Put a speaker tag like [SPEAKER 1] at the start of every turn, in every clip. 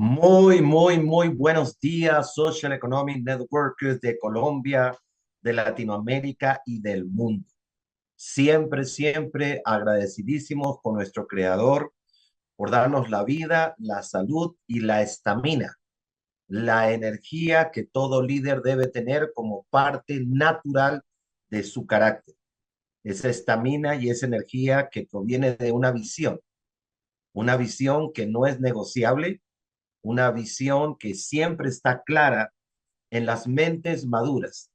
[SPEAKER 1] Muy buenos días, Social Economic Networkers de Colombia, de Latinoamérica y del mundo. Siempre agradecidísimos con nuestro creador por darnos la vida, la salud y la estamina, la energía que todo líder debe tener como parte natural de su carácter. Esa estamina y esa energía que proviene de una visión que no es negociable, una visión que siempre está clara en las mentes maduras,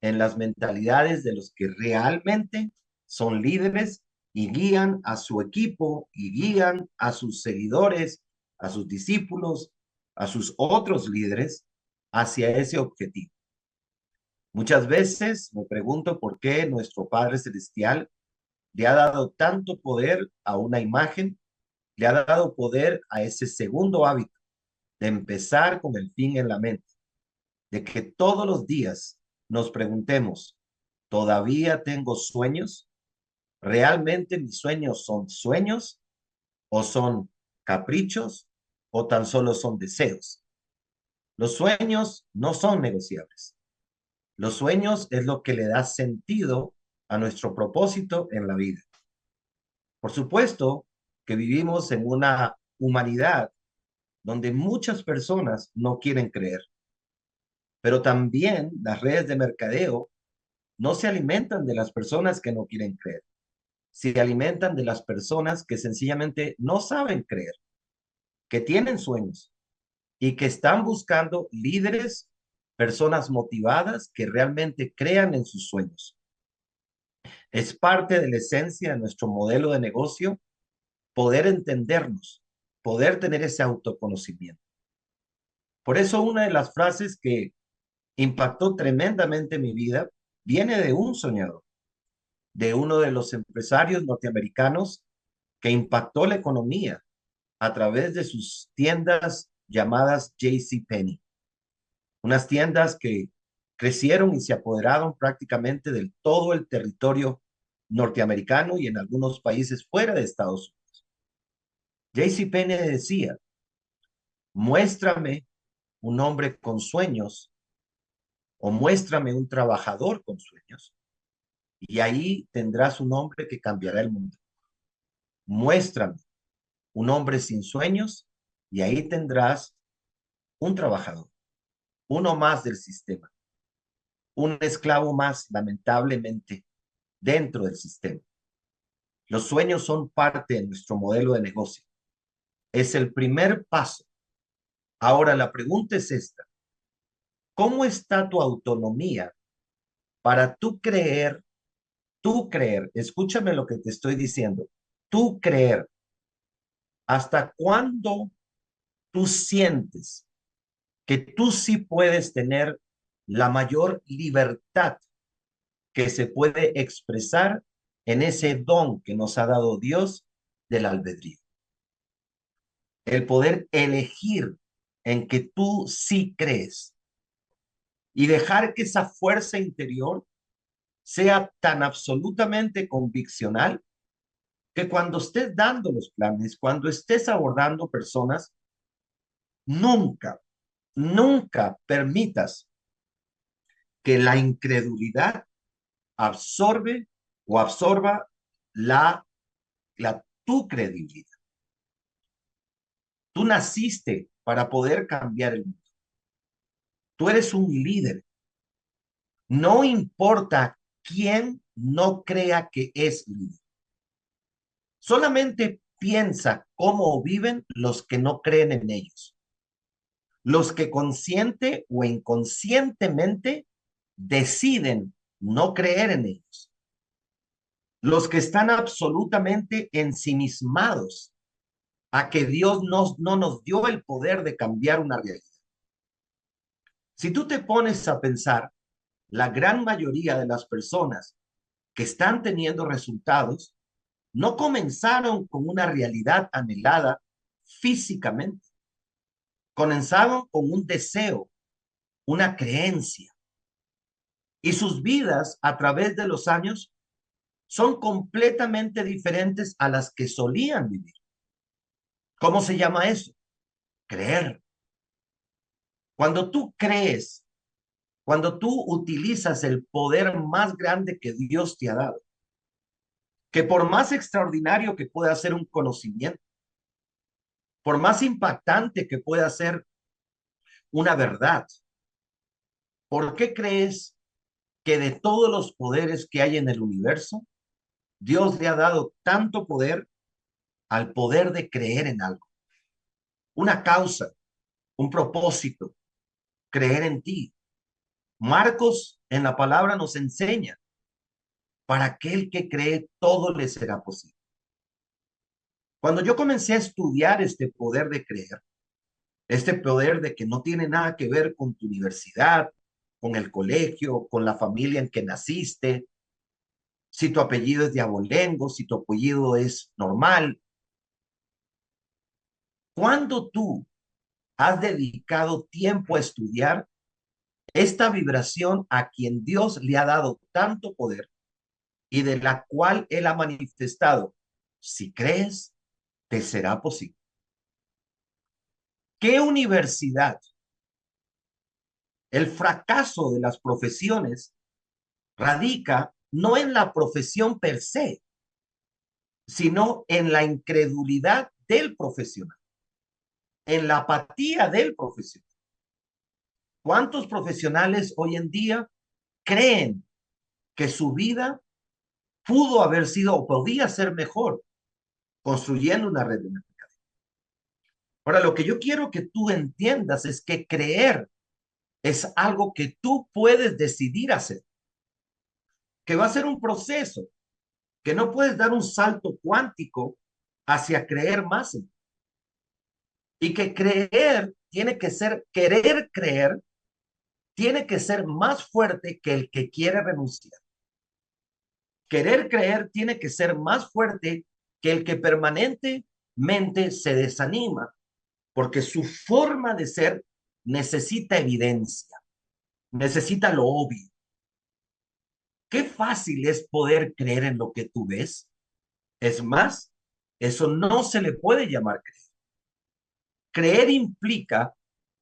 [SPEAKER 1] en las mentalidades de los que realmente son líderes y guían a su equipo y guían a sus seguidores, a sus discípulos, a sus otros líderes hacia ese objetivo. Muchas veces me pregunto por qué nuestro Padre Celestial le ha dado tanto poder a una imagen, le ha dado poder a ese segundo hábito de empezar con el fin en la mente, de que todos los días nos preguntemos, ¿todavía tengo sueños? ¿Realmente mis sueños son sueños o son caprichos o tan solo son deseos? Los sueños no son negociables. Los sueños es lo que le da sentido a nuestro propósito en la vida. Por supuesto que vivimos en una humanidad donde muchas personas no quieren creer, pero también las redes de mercadeo no se alimentan de las personas que no quieren creer, se alimentan de las personas que sencillamente no saben creer, que tienen sueños y que están buscando líderes, personas motivadas que realmente crean en sus sueños. Es parte de la esencia de nuestro modelo de negocio poder entendernos, poder tener ese autoconocimiento. Por eso una de las frases que impactó tremendamente mi vida viene de un soñador, de uno de los empresarios norteamericanos que impactó la economía a través de sus tiendas llamadas JCPenney, unas tiendas que crecieron y se apoderaron prácticamente del todo el territorio norteamericano y en algunos países fuera de Estados Unidos. JCPenney decía, muéstrame un hombre con sueños o muéstrame un trabajador con sueños y ahí tendrás un hombre que cambiará el mundo. Muéstrame un hombre sin sueños y ahí tendrás un trabajador, uno más del sistema, un esclavo más, lamentablemente, dentro del sistema. Los sueños son parte de nuestro modelo de negocio. Es el primer paso. Ahora la pregunta es esta. ¿Cómo está tu autonomía para escúchame lo que te estoy diciendo, tú creer, hasta cuándo tú sientes que tú sí puedes tener la mayor libertad que se puede expresar en ese don que nos ha dado Dios del albedrío? El poder elegir en que tú sí crees y dejar que esa fuerza interior sea tan absolutamente conviccional que cuando estés dando los planes, cuando estés abordando personas, nunca, nunca permitas que la incredulidad absorbe o absorba tu credibilidad. Tú naciste para poder cambiar el mundo. Tú eres un líder. No importa quién no crea que es líder. Solamente piensa cómo viven los que no creen en ellos. Los que consciente o inconscientemente deciden no creer en ellos. Los que están absolutamente ensimismados a que Dios no nos dio el poder de cambiar una realidad. Si tú te pones a pensar, la gran mayoría de las personas que están teniendo resultados no comenzaron con una realidad anhelada físicamente, comenzaron con un deseo, una creencia, y sus vidas a través de los años son completamente diferentes a las que solían vivir. ¿Cómo se llama eso? Creer. Cuando tú crees, cuando tú utilizas el poder más grande que Dios te ha dado, que por más extraordinario que pueda ser un conocimiento, por más impactante que pueda ser una verdad, ¿por qué crees que de todos los poderes que hay en el universo, Dios le ha dado tanto poder al poder de creer en algo? Una causa, un propósito, creer en ti. Marcos en la palabra nos enseña, para aquel que cree, todo le será posible. Cuando yo comencé a estudiar este poder de creer, este poder de que no tiene nada que ver con tu universidad, con el colegio, con la familia en que naciste, si tu apellido es de abolengo, si tu apellido es normal, cuando tú has dedicado tiempo a estudiar esta vibración a quien Dios le ha dado tanto poder y de la cual Él ha manifestado, si crees, te será posible. ¿Qué universidad? El fracaso de las profesiones radica no en la profesión per se, sino en la incredulidad del profesional, en la apatía del profesional. ¿Cuántos profesionales hoy en día creen que su vida pudo haber sido o podía ser mejor construyendo una red de mercadeo? Ahora, lo que yo quiero que tú entiendas es que creer es algo que tú puedes decidir hacer, que va a ser un proceso, que no puedes dar un salto cuántico hacia creer más en ti. Y que creer tiene que ser, querer creer, tiene que ser más fuerte que el que quiere renunciar. Querer creer tiene que ser más fuerte que el que permanentemente se desanima, porque su forma de ser necesita evidencia, necesita lo obvio. Qué fácil es poder creer en lo que tú ves. Es más, eso no se le puede llamar creer. Creer implica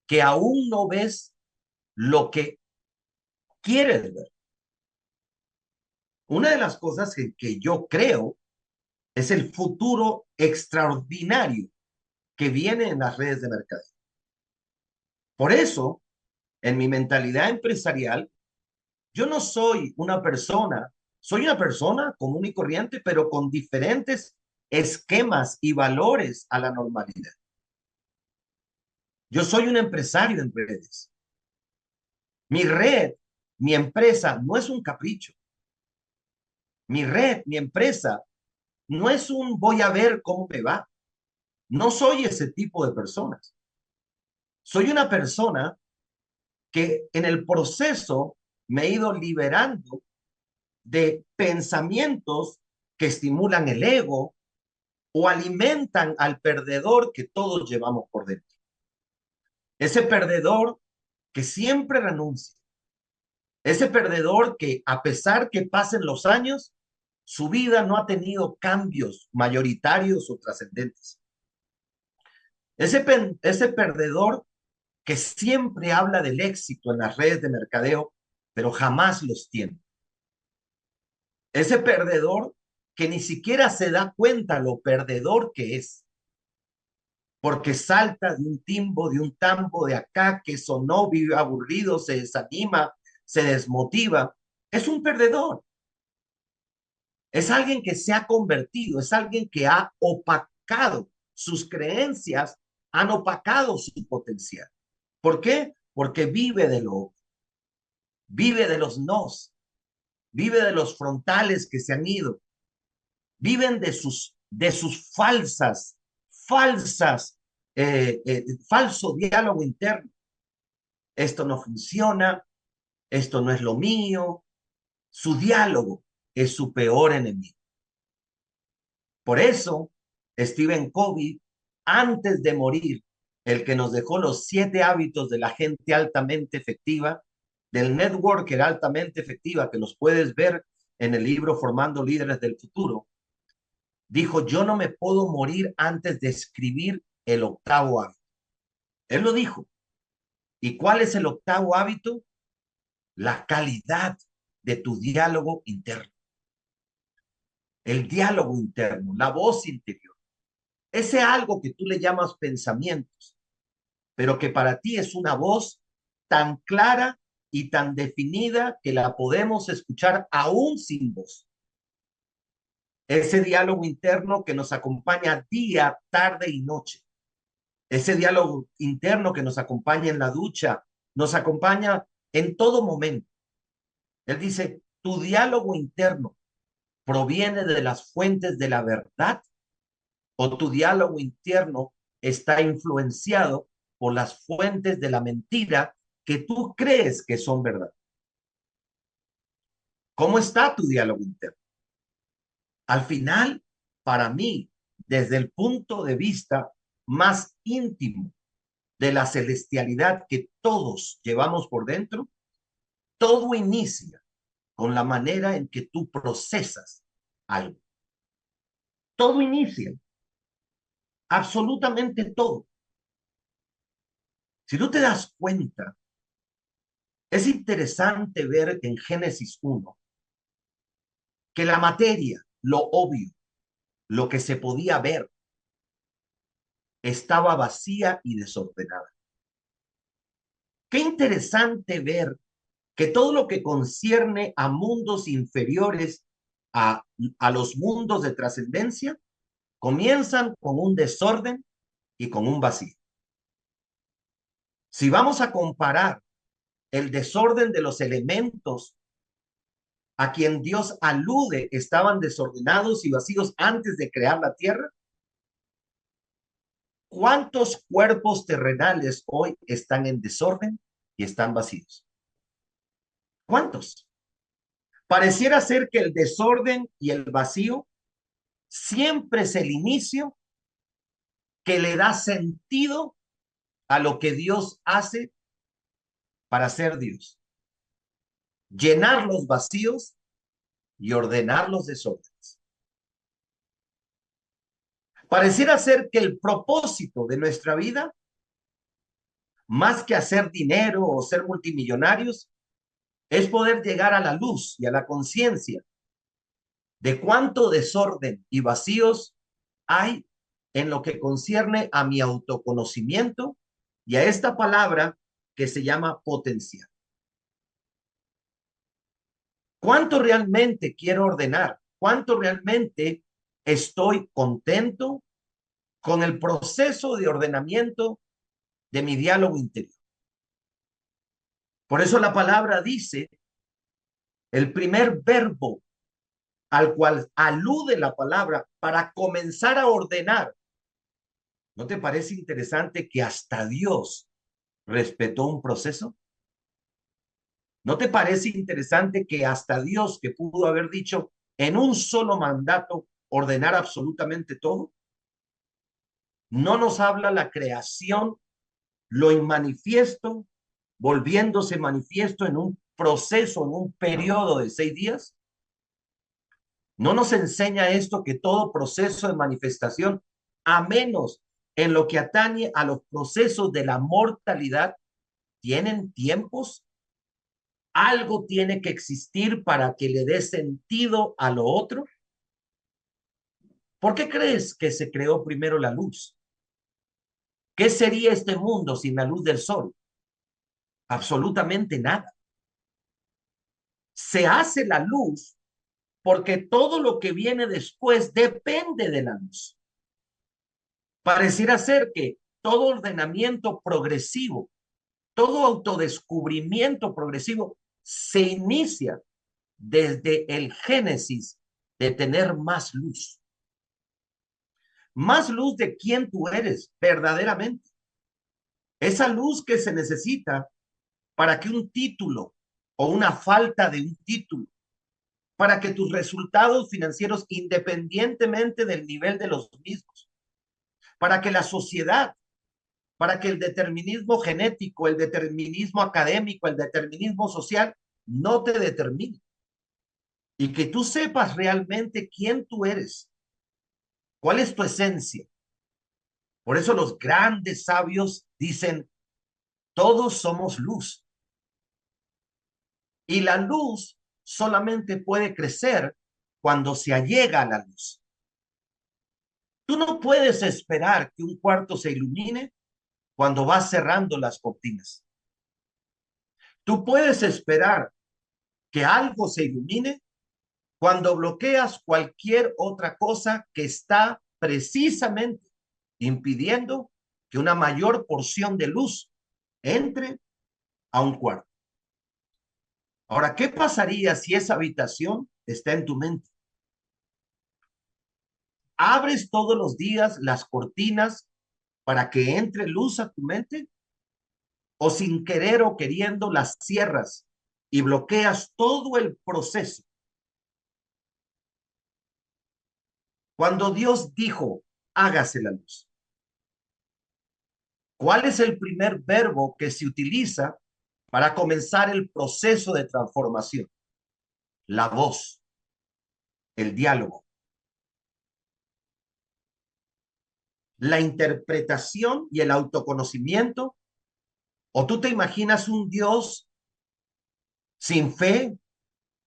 [SPEAKER 1] que aún no ves lo que quieres ver. Una de las cosas que yo creo es el futuro extraordinario que viene en las redes de mercadeo. Por eso, en mi mentalidad empresarial, yo no soy una persona, soy una persona común y corriente, pero con diferentes esquemas y valores a la normalidad. Yo soy un empresario en redes. Mi red, mi empresa no es un capricho. Mi red, mi empresa no es un voy a ver cómo me va. No soy ese tipo de personas. Soy una persona que en el proceso me he ido liberando de pensamientos que estimulan el ego o alimentan al perdedor que todos llevamos por dentro. Ese perdedor que siempre renuncia. Ese perdedor que a pesar que pasen los años, su vida no ha tenido cambios mayoritarios o trascendentes. Ese perdedor que siempre habla del éxito en las redes de mercadeo, pero jamás los tiene. Ese perdedor que ni siquiera se da cuenta lo perdedor que es, porque salta de un timbo, de un tambo, de acá, que sonó, vive aburrido, se desanima, se desmotiva. Es un perdedor. Es alguien que se ha convertido, es alguien que ha opacado sus creencias, han opacado su potencial. ¿Por qué? Porque vive de los nos, vive de los frontales que se han ido, viven de sus falso diálogo interno. Esto no funciona, esto no es lo mío. Su diálogo es su peor enemigo. Por eso, Stephen Covey, antes de morir, el que nos dejó los 7 hábitos de la gente altamente efectiva, del networker altamente efectiva, que los puedes ver en el libro Formando Líderes del Futuro, dijo, yo no me puedo morir antes de escribir el 8º hábito. Él lo dijo. ¿Y cuál es el octavo hábito? La calidad de tu diálogo interno. El diálogo interno, la voz interior. Ese algo que tú le llamas pensamientos, pero que para ti es una voz tan clara y tan definida que la podemos escuchar aún sin voz. Ese diálogo interno que nos acompaña día, tarde y noche. Ese diálogo interno que nos acompaña en la ducha, nos acompaña en todo momento. Él dice, tu diálogo interno proviene de las fuentes de la verdad o tu diálogo interno está influenciado por las fuentes de la mentira que tú crees que son verdad. ¿Cómo está tu diálogo interno? Al final, para mí, desde el punto de vista más íntimo de la celestialidad que todos llevamos por dentro, todo inicia con la manera en que tú procesas algo. Todo inicia, absolutamente todo. Si tú te das cuenta, es interesante ver en Génesis 1 que la materia, lo obvio, lo que se podía ver, estaba vacía y desordenada. Qué interesante ver que todo lo que concierne a mundos inferiores a, a los mundos de trascendencia comienzan con un desorden y con un vacío. Si vamos a comparar el desorden de los elementos a quien Dios alude estaban desordenados y vacíos antes de crear la tierra, ¿cuántos cuerpos terrenales hoy están en desorden y están vacíos? ¿Cuántos? Pareciera ser que el desorden y el vacío siempre es el inicio que le da sentido a lo que Dios hace para ser Dios. Llenar los vacíos y ordenar los desórdenes. Pareciera ser que el propósito de nuestra vida, más que hacer dinero o ser multimillonarios, es poder llegar a la luz y a la conciencia de cuánto desorden y vacíos hay en lo que concierne a mi autoconocimiento y a esta palabra que se llama potencial. ¿Cuánto realmente quiero ordenar? ¿Cuánto realmente estoy contento con el proceso de ordenamiento de mi diálogo interior? Por eso la palabra dice, el primer verbo al cual alude la palabra para comenzar a ordenar. ¿No te parece interesante que hasta Dios respetó un proceso? ¿No te parece interesante que hasta Dios, que pudo haber dicho en un solo mandato, ordenar absolutamente todo? No nos habla la creación, lo inmanifiesto, volviéndose manifiesto en un proceso, en un periodo de 6 días. No nos enseña esto que todo proceso de manifestación, a menos en lo que atañe a los procesos de la mortalidad, tienen tiempos. Algo tiene que existir para que le dé sentido a lo otro. ¿Por qué crees que se creó primero la luz? ¿Qué sería este mundo sin la luz del sol? Absolutamente nada. Se hace la luz porque todo lo que viene después depende de la luz. Pareciera ser que todo ordenamiento progresivo, todo autodescubrimiento progresivo se inicia desde el génesis de tener más luz. Más luz de quién tú eres verdaderamente. Esa luz que se necesita para que un título o una falta de un título, para que tus resultados financieros, independientemente del nivel de los mismos, para que la sociedad, para que el determinismo genético, el determinismo académico, el determinismo social no te determine y que tú sepas realmente quién tú eres, cuál es tu esencia. Por eso los grandes sabios dicen, Todos somos luz y la luz solamente puede crecer cuando se allega a la luz. Tú no puedes esperar que un cuarto se ilumine cuando vas cerrando las cortinas. Tú puedes esperar que algo se ilumine cuando bloqueas cualquier otra cosa que está precisamente impidiendo que una mayor porción de luz entre a un cuarto. Ahora, ¿qué pasaría si esa habitación está en tu mente? ¿Abres todos los días las cortinas para que entre luz a tu mente? ¿O sin querer o queriendo las cierras y bloqueas todo el proceso? Cuando Dios dijo, hágase la luz, ¿cuál es el primer verbo que se utiliza para comenzar el proceso de transformación? La voz, el diálogo, la interpretación y el autoconocimiento. ¿O tú te imaginas un Dios sin fe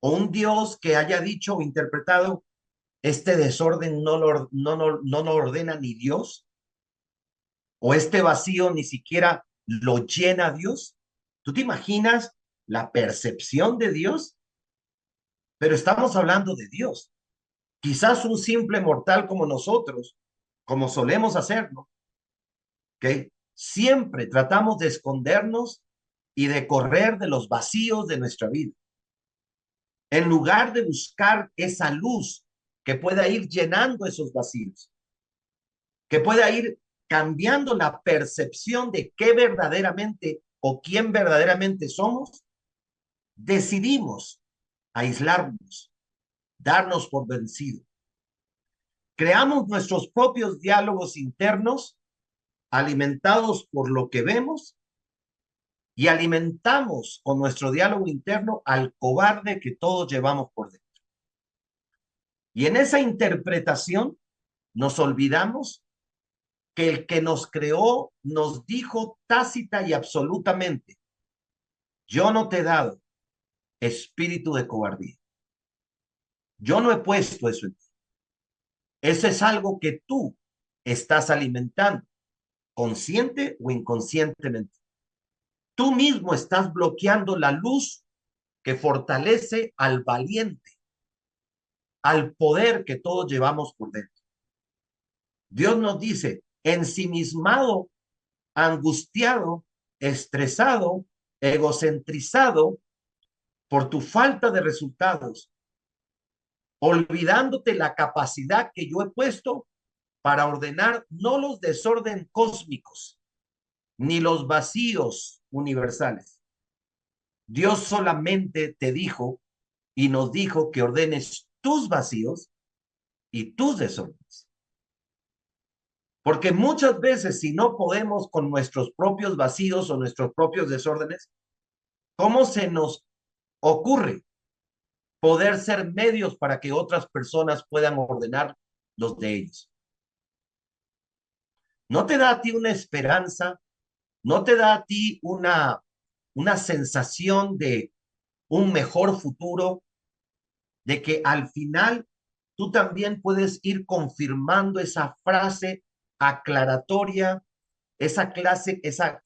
[SPEAKER 1] o un Dios que haya dicho o interpretado este desorden no lo ordena ni Dios? ¿O este vacío ni siquiera lo llena Dios? ¿Tú te imaginas la percepción de Dios? Pero estamos hablando de Dios. Quizás un simple mortal como nosotros, como solemos hacerlo, ¿ok? Siempre tratamos de escondernos y de correr de los vacíos de nuestra vida, en lugar de buscar esa luz que pueda ir llenando esos vacíos, que pueda ir cambiando la percepción de qué verdaderamente o quién verdaderamente somos. Decidimos aislarnos, darnos por vencido. Creamos nuestros propios diálogos internos alimentados por lo que vemos y alimentamos con nuestro diálogo interno al cobarde que todos llevamos por dentro. Y en esa interpretación nos olvidamos que el que nos creó nos dijo tácita y absolutamente, yo no te he dado espíritu de cobardía. Yo no he puesto eso en ti. Eso es algo que tú estás alimentando, consciente o inconscientemente. Tú mismo estás bloqueando la luz que fortalece al valiente, al poder que todos llevamos por dentro. Dios nos dice, ensimismado, angustiado, estresado, egocentrizado por tu falta de resultados, olvidándote la capacidad que yo he puesto para ordenar no los desorden cósmicos, ni los vacíos universales. Dios solamente te dijo y nos dijo que ordenes tus vacíos y tus desórdenes. Porque muchas veces si no podemos con nuestros propios vacíos o nuestros propios desórdenes, ¿cómo se nos ocurre poder ser medios para que otras personas puedan ordenar los de ellos? ¿No te da a ti una esperanza? ¿No te da a ti una sensación de un mejor futuro? De que al final tú también puedes ir confirmando esa frase aclaratoria, esa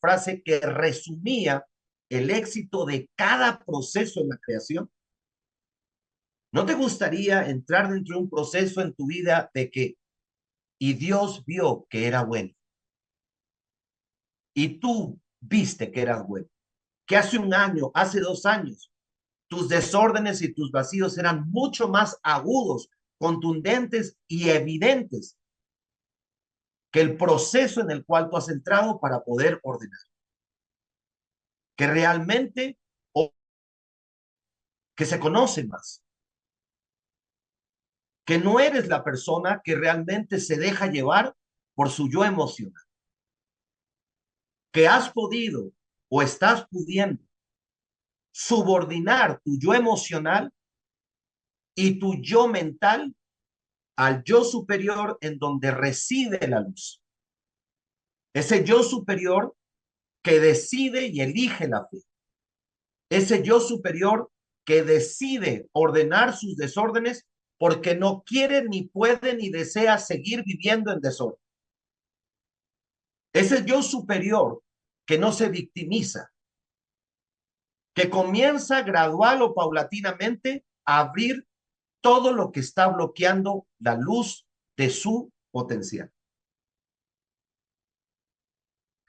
[SPEAKER 1] frase que resumía el éxito de cada proceso en la creación. ¿No te gustaría entrar dentro de un proceso en tu vida de que, y Dios vio que era bueno, y tú viste que eras bueno, que hace un año, hace 2 años, tus desórdenes y tus vacíos eran mucho más agudos, contundentes y evidentes que el proceso en el cual tú has entrado para poder ordenar? Que realmente, o que se conoce más, que no eres la persona que realmente se deja llevar por su yo emocional, que has podido o estás pudiendo subordinar tu yo emocional y tu yo mental al yo superior en donde reside la luz. Ese yo superior que decide y elige la fe. Ese yo superior que decide ordenar sus desórdenes porque no quiere, ni puede, ni desea seguir viviendo en desorden. Ese yo superior que no se victimiza, que comienza gradual o paulatinamente a abrir todo lo que está bloqueando la luz de su potencial.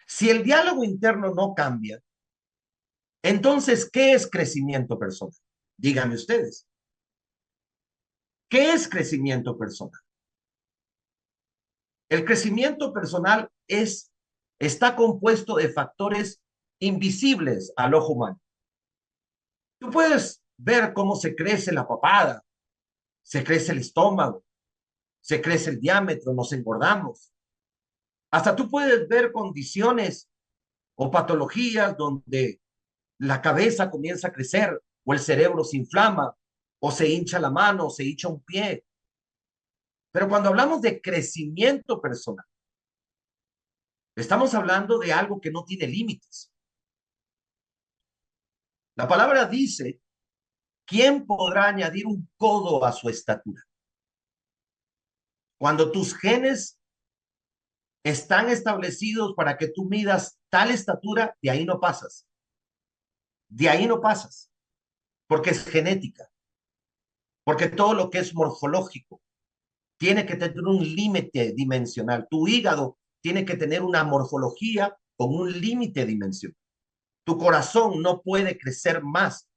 [SPEAKER 1] Si el diálogo interno no cambia, entonces, ¿qué es crecimiento personal? Díganme ustedes, ¿qué es crecimiento personal? El crecimiento personal está compuesto de factores invisibles al ojo humano. Tú puedes ver cómo se crece la papada, se crece el estómago, se crece el diámetro, nos engordamos. Hasta tú puedes ver condiciones o patologías donde la cabeza comienza a crecer o el cerebro se inflama o se hincha la mano o se hincha un pie. Pero cuando hablamos de crecimiento personal, estamos hablando de algo que no tiene límites. La palabra dice, ¿quién podrá añadir un codo a su estatura? Cuando tus genes están establecidos para que tú midas tal estatura, de ahí no pasas. De ahí no pasas, porque es genética, porque todo lo que es morfológico tiene que tener un límite dimensional. Tu hígado tiene que tener una morfología con un límite dimensional. Tu corazón no puede crecer más,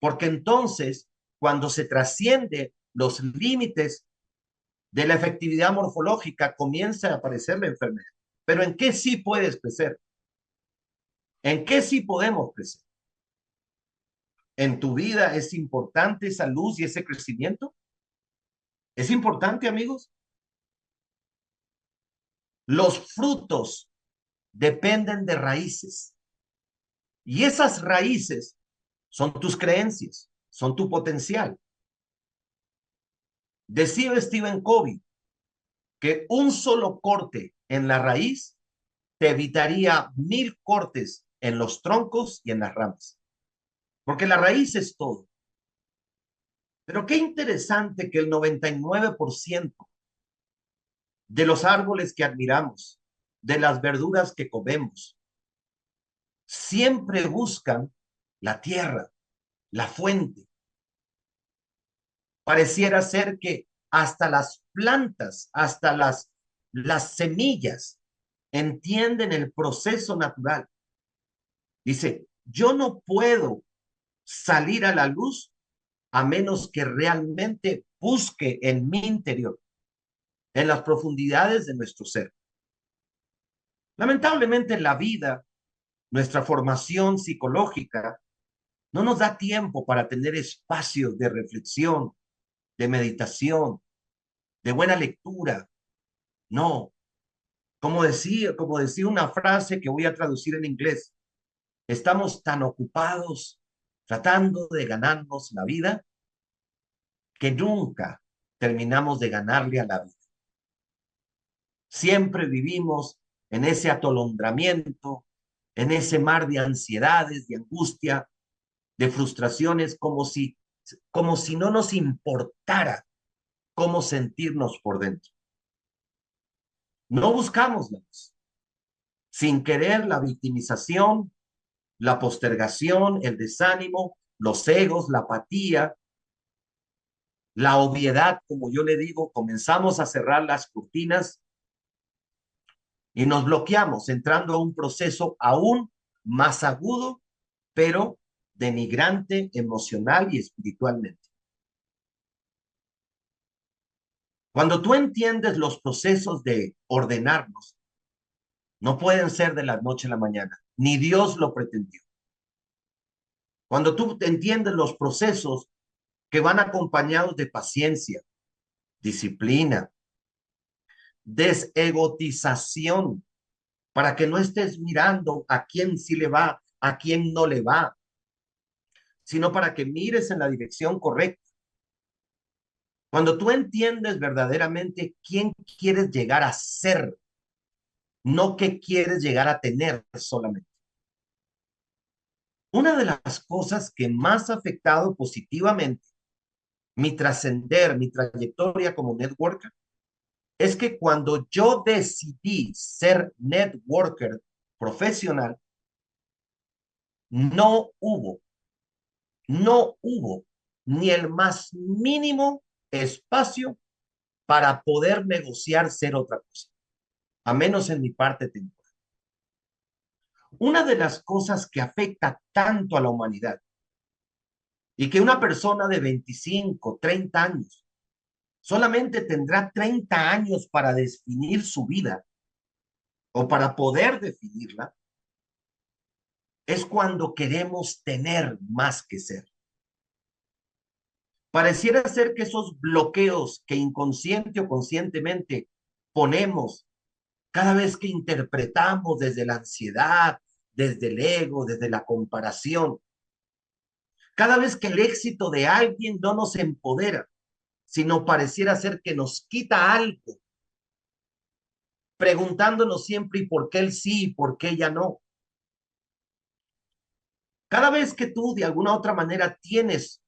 [SPEAKER 1] porque entonces, cuando se trasciende los límites de la efectividad morfológica, comienza a aparecer la enfermedad. Pero ¿en qué sí puedes crecer? ¿En qué sí podemos crecer? ¿En tu vida es importante esa luz y ese crecimiento? ¿Es importante, amigos? Los frutos dependen de raíces y esas raíces son tus creencias, son tu potencial. Decía Stephen Covey que un solo corte en la raíz te evitaría 1000 cortes en los troncos y en las ramas, porque la raíz es todo. Pero qué interesante que el 99% de los árboles que admiramos, de las verduras que comemos, siempre buscan la tierra, la fuente. Pareciera ser que hasta las plantas, hasta las semillas entienden el proceso natural. Dice, yo no puedo salir a la luz a menos que realmente busque en mi interior, en las profundidades de nuestro ser. Lamentablemente en la vida, nuestra formación psicológica no nos da tiempo para tener espacios de reflexión, de meditación, de buena lectura. No, como decía una frase que voy a traducir en inglés, estamos tan ocupados tratando de ganarnos la vida que nunca terminamos de ganarle a la vida. Siempre vivimos en ese atolondramiento, en ese mar de ansiedades, de angustia, de frustraciones, como si no nos importara cómo sentirnos por dentro. No buscamos la luz. Sin querer, la victimización, la postergación, el desánimo, los egos, la apatía, la obviedad, como yo le digo, comenzamos a cerrar las cortinas y nos bloqueamos, entrando a un proceso aún más agudo, pero denigrante emocional y espiritualmente. Cuando tú entiendes los procesos de ordenarnos, no pueden ser de la noche a la mañana, ni Dios lo pretendió. Cuando tú entiendes los procesos que van acompañados de paciencia, disciplina, desegotización, para que no estés mirando a quién sí le va, a quién no le va, sino para que mires en la dirección correcta. Cuando tú entiendes verdaderamente quién quieres llegar a ser, no qué quieres llegar a tener solamente. Una de las cosas que más ha afectado positivamente mi trascender, mi trayectoria como networker, es que cuando yo decidí ser networker profesional, no hubo, no hubo ni el más mínimo espacio para poder negociar ser otra cosa, a menos en mi parte temporal. Una de las cosas que afecta tanto a la humanidad y que una persona de 25, 30 años solamente tendrá 30 años para definir su vida o para poder definirla, es cuando queremos tener más que ser. Pareciera ser que esos bloqueos que inconsciente o conscientemente ponemos cada vez que interpretamos desde la ansiedad, desde el ego, desde la comparación, cada vez que el éxito de alguien no nos empodera, sino pareciera ser que nos quita algo, preguntándonos siempre ¿y por qué él sí y por qué ella no? Cada vez que tú de alguna otra manera tienes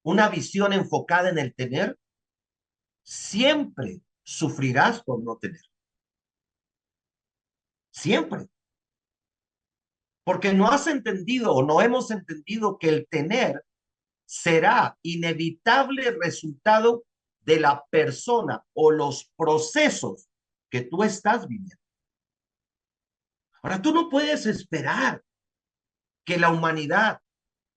[SPEAKER 1] una visión enfocada en el tener, siempre sufrirás por no tener. Siempre. Porque no has entendido o no hemos entendido que el tener será inevitable resultado de la persona o los procesos que tú estás viviendo. Ahora, tú no puedes esperar que la humanidad,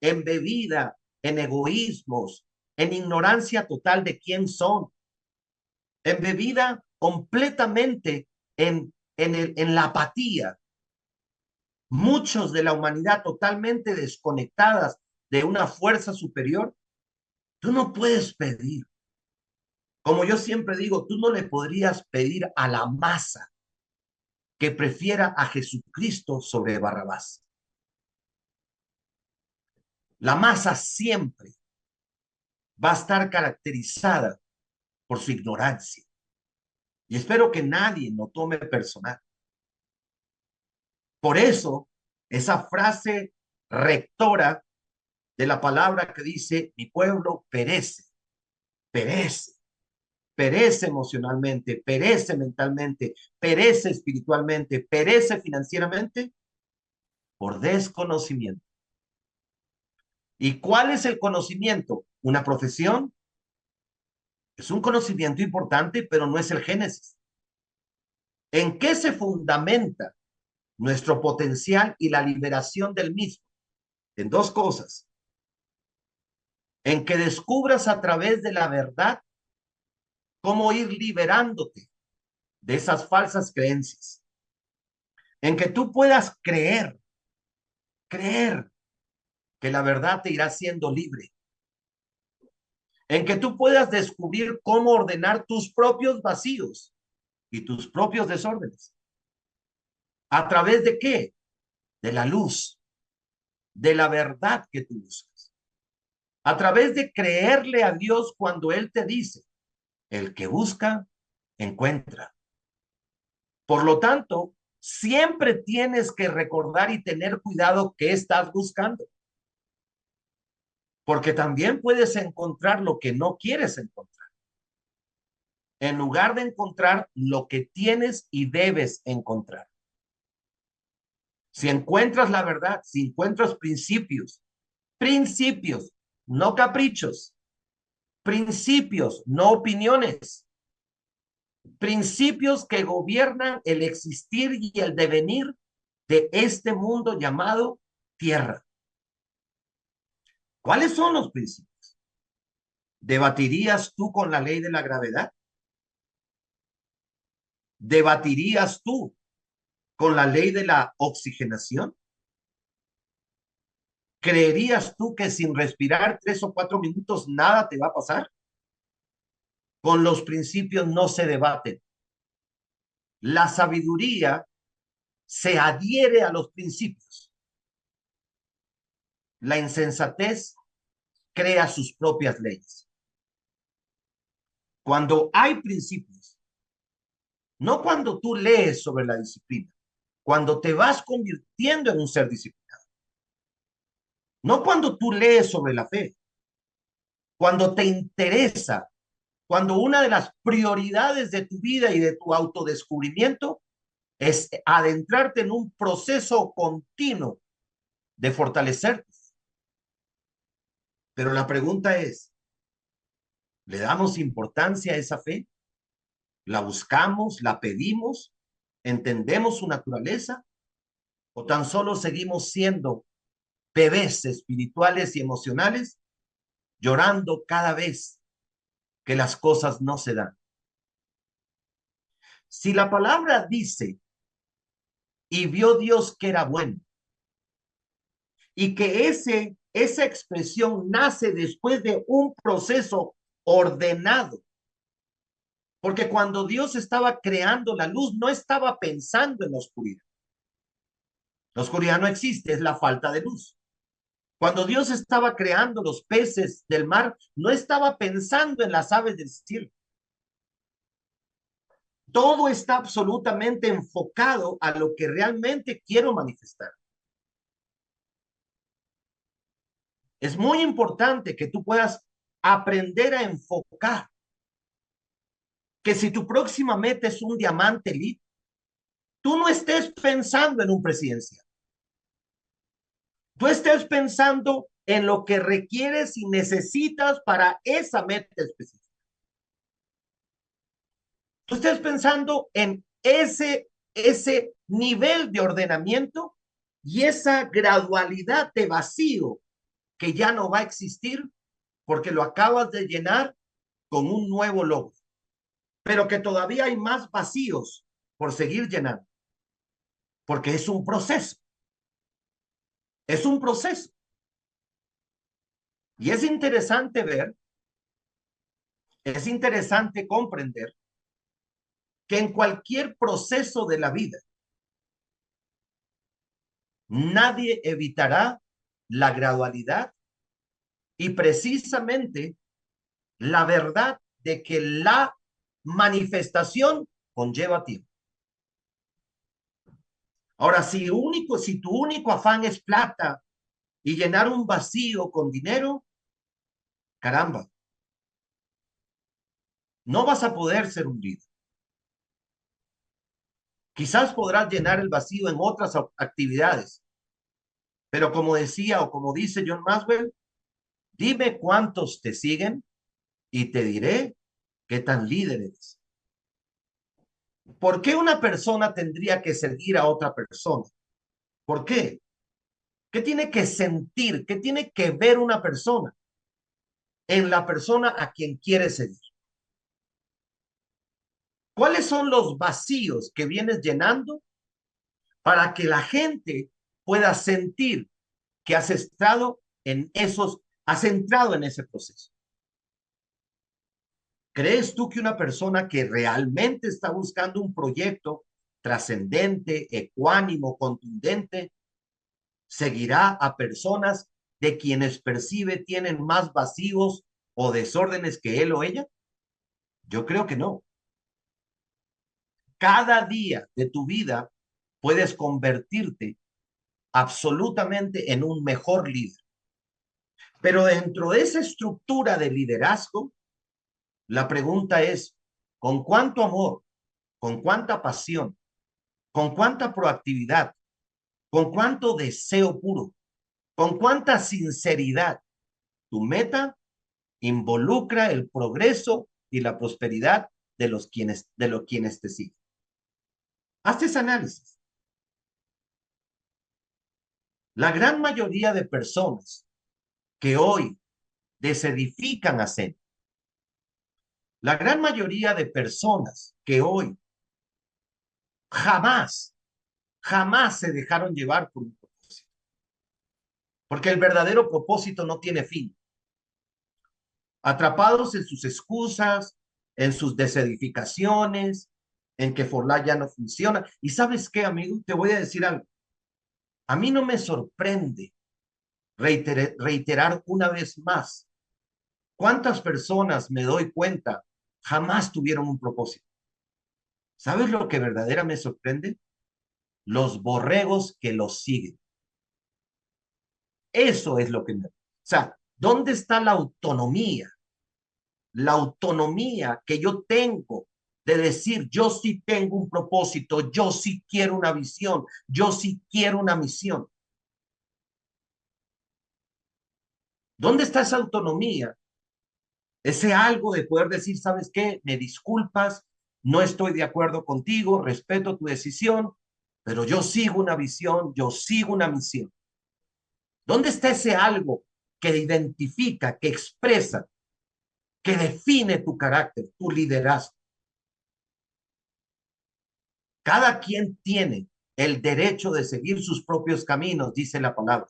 [SPEAKER 1] embebida en egoísmos, en ignorancia total de quién son, embebida completamente en la apatía, muchos de la humanidad totalmente desconectadas de una fuerza superior, tú no puedes pedir. Como yo siempre digo, tú no le podrías pedir a la masa que prefiera a Jesucristo sobre Barrabás. La masa siempre va a estar caracterizada por su ignorancia. Y espero que nadie lo tome personal. Por eso, esa frase rectora de la palabra que dice, mi pueblo perece, perece, perece emocionalmente, perece mentalmente, perece espiritualmente, perece financieramente por desconocimiento. ¿Y cuál es el conocimiento? Una profesión. Es un conocimiento importante, pero no es el génesis. ¿En qué se fundamenta nuestro potencial y la liberación del mismo? En dos cosas. En que descubras a través de la verdad cómo ir liberándote de esas falsas creencias. En que tú puedas creer que la verdad te irá siendo libre. En que tú puedas descubrir cómo ordenar tus propios vacíos y tus propios desórdenes. ¿A través de qué? De la luz, de la verdad que tú buscas. A través de creerle a Dios cuando Él te dice, el que busca, encuentra. Por lo tanto, siempre tienes que recordar y tener cuidado qué estás buscando. Porque también puedes encontrar lo que no quieres encontrar, en lugar de encontrar lo que tienes y debes encontrar. Si encuentras la verdad, si encuentras principios, no caprichos, principios, no opiniones, principios que gobiernan el existir y el devenir de este mundo llamado tierra. ¿Cuáles son los principios? ¿Debatirías tú con la ley de la gravedad? ¿Debatirías tú con la ley de la oxigenación? ¿Creerías tú que sin respirar 3 o 4 minutos nada te va a pasar? Con los principios no se debaten. La sabiduría se adhiere a los principios. La insensatez crea sus propias leyes. Cuando hay principios, no cuando tú lees sobre la disciplina, cuando te vas convirtiendo en un ser disciplinado. No cuando tú lees sobre la fe, cuando te interesa, cuando una de las prioridades de tu vida y de tu autodescubrimiento es adentrarte en un proceso continuo de fortalecerte. Pero la pregunta es, ¿le damos importancia a esa fe? ¿La buscamos? ¿La pedimos? ¿Entendemos su naturaleza? ¿O tan solo seguimos siendo bebés espirituales y emocionales, llorando cada vez que las cosas no se dan? Si la palabra dice, y vio Dios que era bueno, y que esa expresión nace después de un proceso ordenado, porque cuando Dios estaba creando la luz, no estaba pensando en la oscuridad. La oscuridad no existe, es la falta de luz. Cuando Dios estaba creando los peces del mar, no estaba pensando en las aves del cielo. Todo está absolutamente enfocado a lo que realmente quiero manifestar. Es muy importante que tú puedas aprender a enfocar. Que si tu próxima meta es un diamante elite, tú no estés pensando en un presidencial. Tú estés pensando en lo que requieres y necesitas para esa meta específica. Tú estés pensando en ese nivel de ordenamiento y esa gradualidad de vacío que ya no va a existir porque lo acabas de llenar con un nuevo logro, pero que todavía hay más vacíos por seguir llenando, porque es un proceso, es un proceso. Y es interesante ver, es interesante comprender que en cualquier proceso de la vida, nadie evitará la gradualidad y precisamente la verdad de que la manifestación conlleva tiempo. Ahora, si tu único afán es plata y llenar un vacío con dinero, caramba, no vas a poder ser un líder. Quizás podrás llenar el vacío en otras actividades, pero como decía o como dice John Maxwell, dime cuántos te siguen y te diré qué tan líder eres. ¿Por qué una persona tendría que seguir a otra persona? ¿Por qué? ¿Qué tiene que sentir? ¿Qué tiene que ver una persona en la persona a quien quiere seguir? ¿Cuáles son los vacíos que vienes llenando para que la gente pueda sentir que has entrado en ese proceso? ¿Crees tú que una persona que realmente está buscando un proyecto trascendente, ecuánimo, contundente, seguirá a personas de quienes percibe tienen más vacíos o desórdenes que él o ella? Yo creo que no. Cada día de tu vida puedes convertirte absolutamente en un mejor líder. Pero dentro de esa estructura de liderazgo, la pregunta es, ¿con cuánto amor, con cuánta pasión, con cuánta proactividad, con cuánto deseo puro, con cuánta sinceridad tu meta involucra el progreso y la prosperidad de los quienes te siguen? Haz ese análisis. La gran mayoría de personas que hoy desedifican a Zen, la gran mayoría de personas que hoy jamás, jamás se dejaron llevar por un propósito, porque el verdadero propósito no tiene fin. Atrapados en sus excusas, en sus desedificaciones, en que Forlá ya no funciona. Y sabes qué, amigo, te voy a decir algo. A mí no me sorprende reiterar una vez más cuántas personas me doy cuenta jamás tuvieron un propósito. ¿Sabes lo que verdaderamente me sorprende? Los borregos que los siguen. Eso es lo que me... O sea, ¿dónde está la autonomía? La autonomía que yo tengo de decir, yo sí tengo un propósito, yo sí quiero una visión, yo sí quiero una misión. ¿Dónde está esa autonomía? Ese algo de poder decir, ¿sabes qué? Me disculpas, no estoy de acuerdo contigo, respeto tu decisión, pero yo sigo una visión, yo sigo una misión. ¿Dónde está ese algo que identifica, que expresa, que define tu carácter, tu liderazgo? Cada quien tiene el derecho de seguir sus propios caminos, dice la palabra.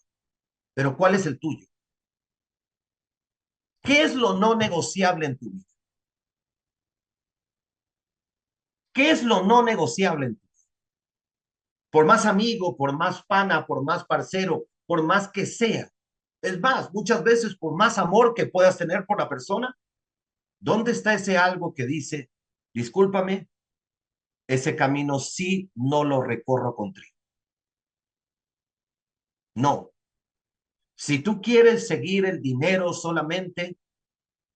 [SPEAKER 1] Pero ¿cuál es el tuyo? ¿Qué es lo no negociable en tu vida? ¿Qué es lo no negociable en tu vida? Por más amigo, por más pana, por más parcero, por más que sea. Es más, muchas veces por más amor que puedas tener por la persona, ¿dónde está ese algo que dice, discúlpame, ese camino sí no lo recorro contigo? No. Si tú quieres seguir el dinero solamente,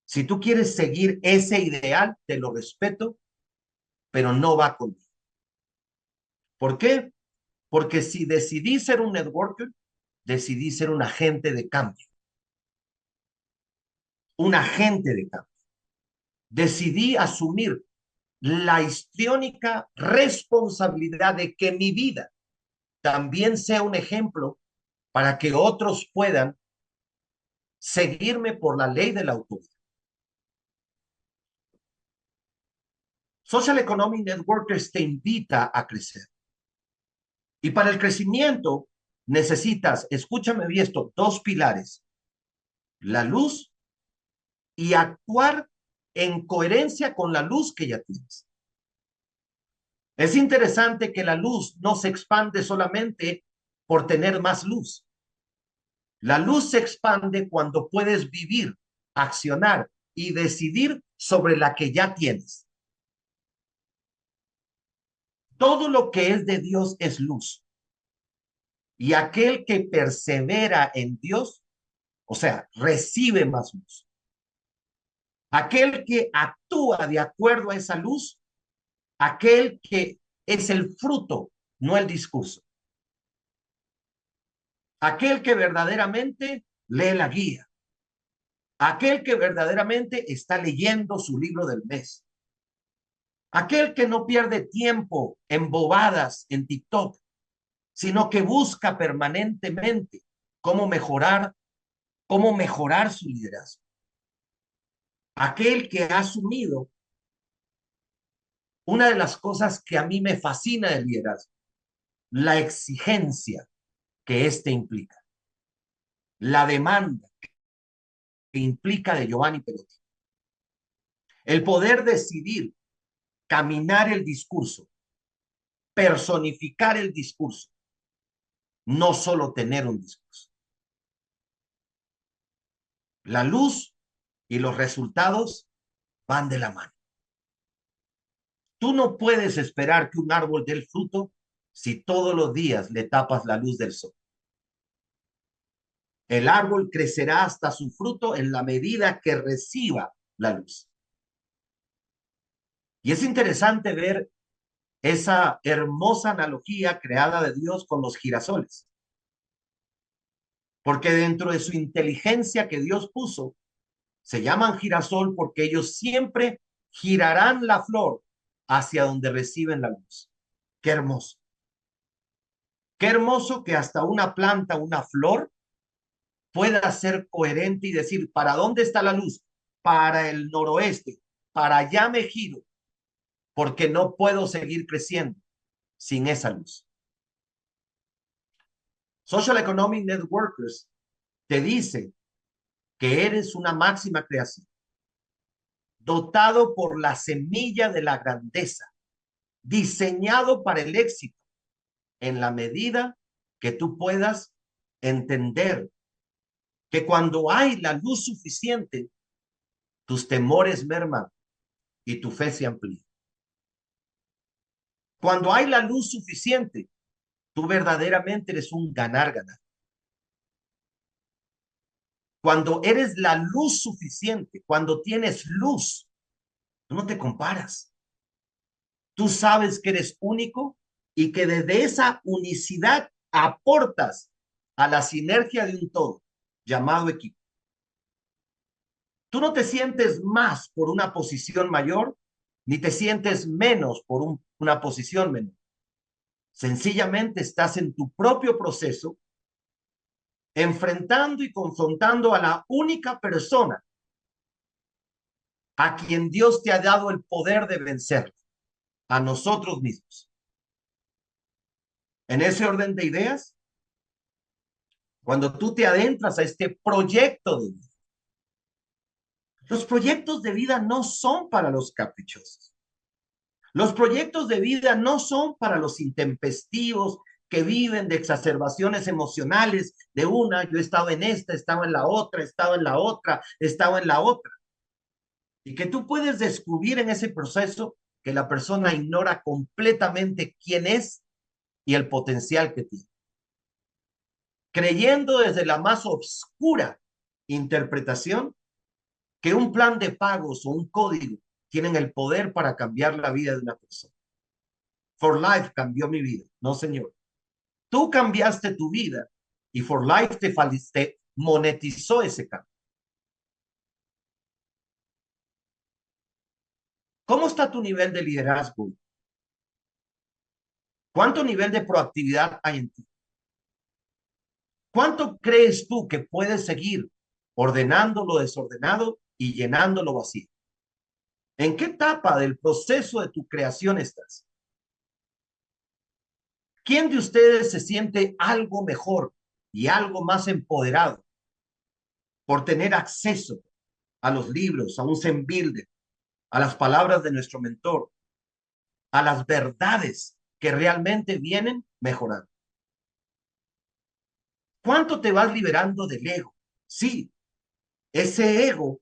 [SPEAKER 1] si tú quieres seguir ese ideal, te lo respeto, pero no va conmigo. ¿Por qué? Porque si decidí ser un networker, decidí ser un agente de cambio, un agente de cambio. Decidí asumir la histriónica responsabilidad de que mi vida también sea un ejemplo para que otros puedan seguirme por la ley de la autoridad. Social Economic Networkers te invita a crecer. Y para el crecimiento necesitas, escúchame bien esto, dos pilares, la luz y actuar en coherencia con la luz que ya tienes. Es interesante que la luz no se expande solamente por tener más luz. La luz se expande cuando puedes vivir, accionar y decidir sobre la que ya tienes. Todo lo que es de Dios es luz. Y aquel que persevera en Dios, o sea, recibe más luz. Aquel que actúa de acuerdo a esa luz, aquel que es el fruto, no el discurso. Aquel que verdaderamente lee la guía. Aquel que verdaderamente está leyendo su libro del mes. Aquel que no pierde tiempo en bobadas en TikTok, sino que busca permanentemente cómo mejorar su liderazgo. Aquel que ha asumido una de las cosas que a mí me fascina del liderazgo, la exigencia que éste implica, la demanda que implica de Giovanni Perotti, el poder decidir caminar el discurso, personificar el discurso, no solo tener un discurso. La luz y los resultados van de la mano. Tú no puedes esperar que un árbol dé el fruto si todos los días le tapas la luz del sol. El árbol crecerá hasta su fruto en la medida que reciba la luz. Y es interesante ver esa hermosa analogía creada de Dios con los girasoles, porque dentro de su inteligencia que Dios puso, se llaman girasol porque ellos siempre girarán la flor hacia donde reciben la luz. Qué hermoso. Qué hermoso que hasta una planta, una flor, pueda ser coherente y decir, ¿para dónde está la luz? Para el noroeste, para allá me giro, porque no puedo seguir creciendo sin esa luz. Social Economic Networkers te dice que eres una máxima creación, dotado por la semilla de la grandeza, diseñado para el éxito, en la medida que tú puedas entender que cuando hay la luz suficiente, tus temores merman y tu fe se amplía. Cuando hay la luz suficiente, tú verdaderamente eres un ganar-ganar. Cuando eres la luz suficiente, cuando tienes luz, tú no te comparas. Tú sabes que eres único y que desde esa unicidad aportas a la sinergia de un todo llamado equipo. Tú no te sientes más por una posición mayor, ni te sientes menos por una posición menor. Sencillamente estás en tu propio proceso, enfrentando y confrontando a la única persona a quien Dios te ha dado el poder de vencer, a nosotros mismos. En ese orden de ideas, cuando tú te adentras a este proyecto de vida, los proyectos de vida no son para los caprichosos. Los proyectos de vida no son para los intempestivos que viven de exacerbaciones emocionales, de una, yo he estado en esta, estaba en la otra, estaba en la otra, estaba en la otra. Y que tú puedes descubrir en ese proceso que la persona ignora completamente quién es y el potencial que tiene. Creyendo desde la más oscura interpretación que un plan de pagos o un código tienen el poder para cambiar la vida de una persona. For Life cambió mi vida. No, señor. Tú cambiaste tu vida y For Life te monetizó ese cambio. ¿Cómo está tu nivel de liderazgo? ¿Cuánto nivel de proactividad hay en ti? ¿Cuánto crees tú que puedes seguir ordenando lo desordenado y llenando lo vacío? ¿En qué etapa del proceso de tu creación estás? ¿Quién de ustedes se siente algo mejor y algo más empoderado por tener acceso a los libros, a un Zen Builder, a las palabras de nuestro mentor, a las verdades que realmente vienen mejorando? ¿Cuánto te vas liberando del ego? Sí, ese ego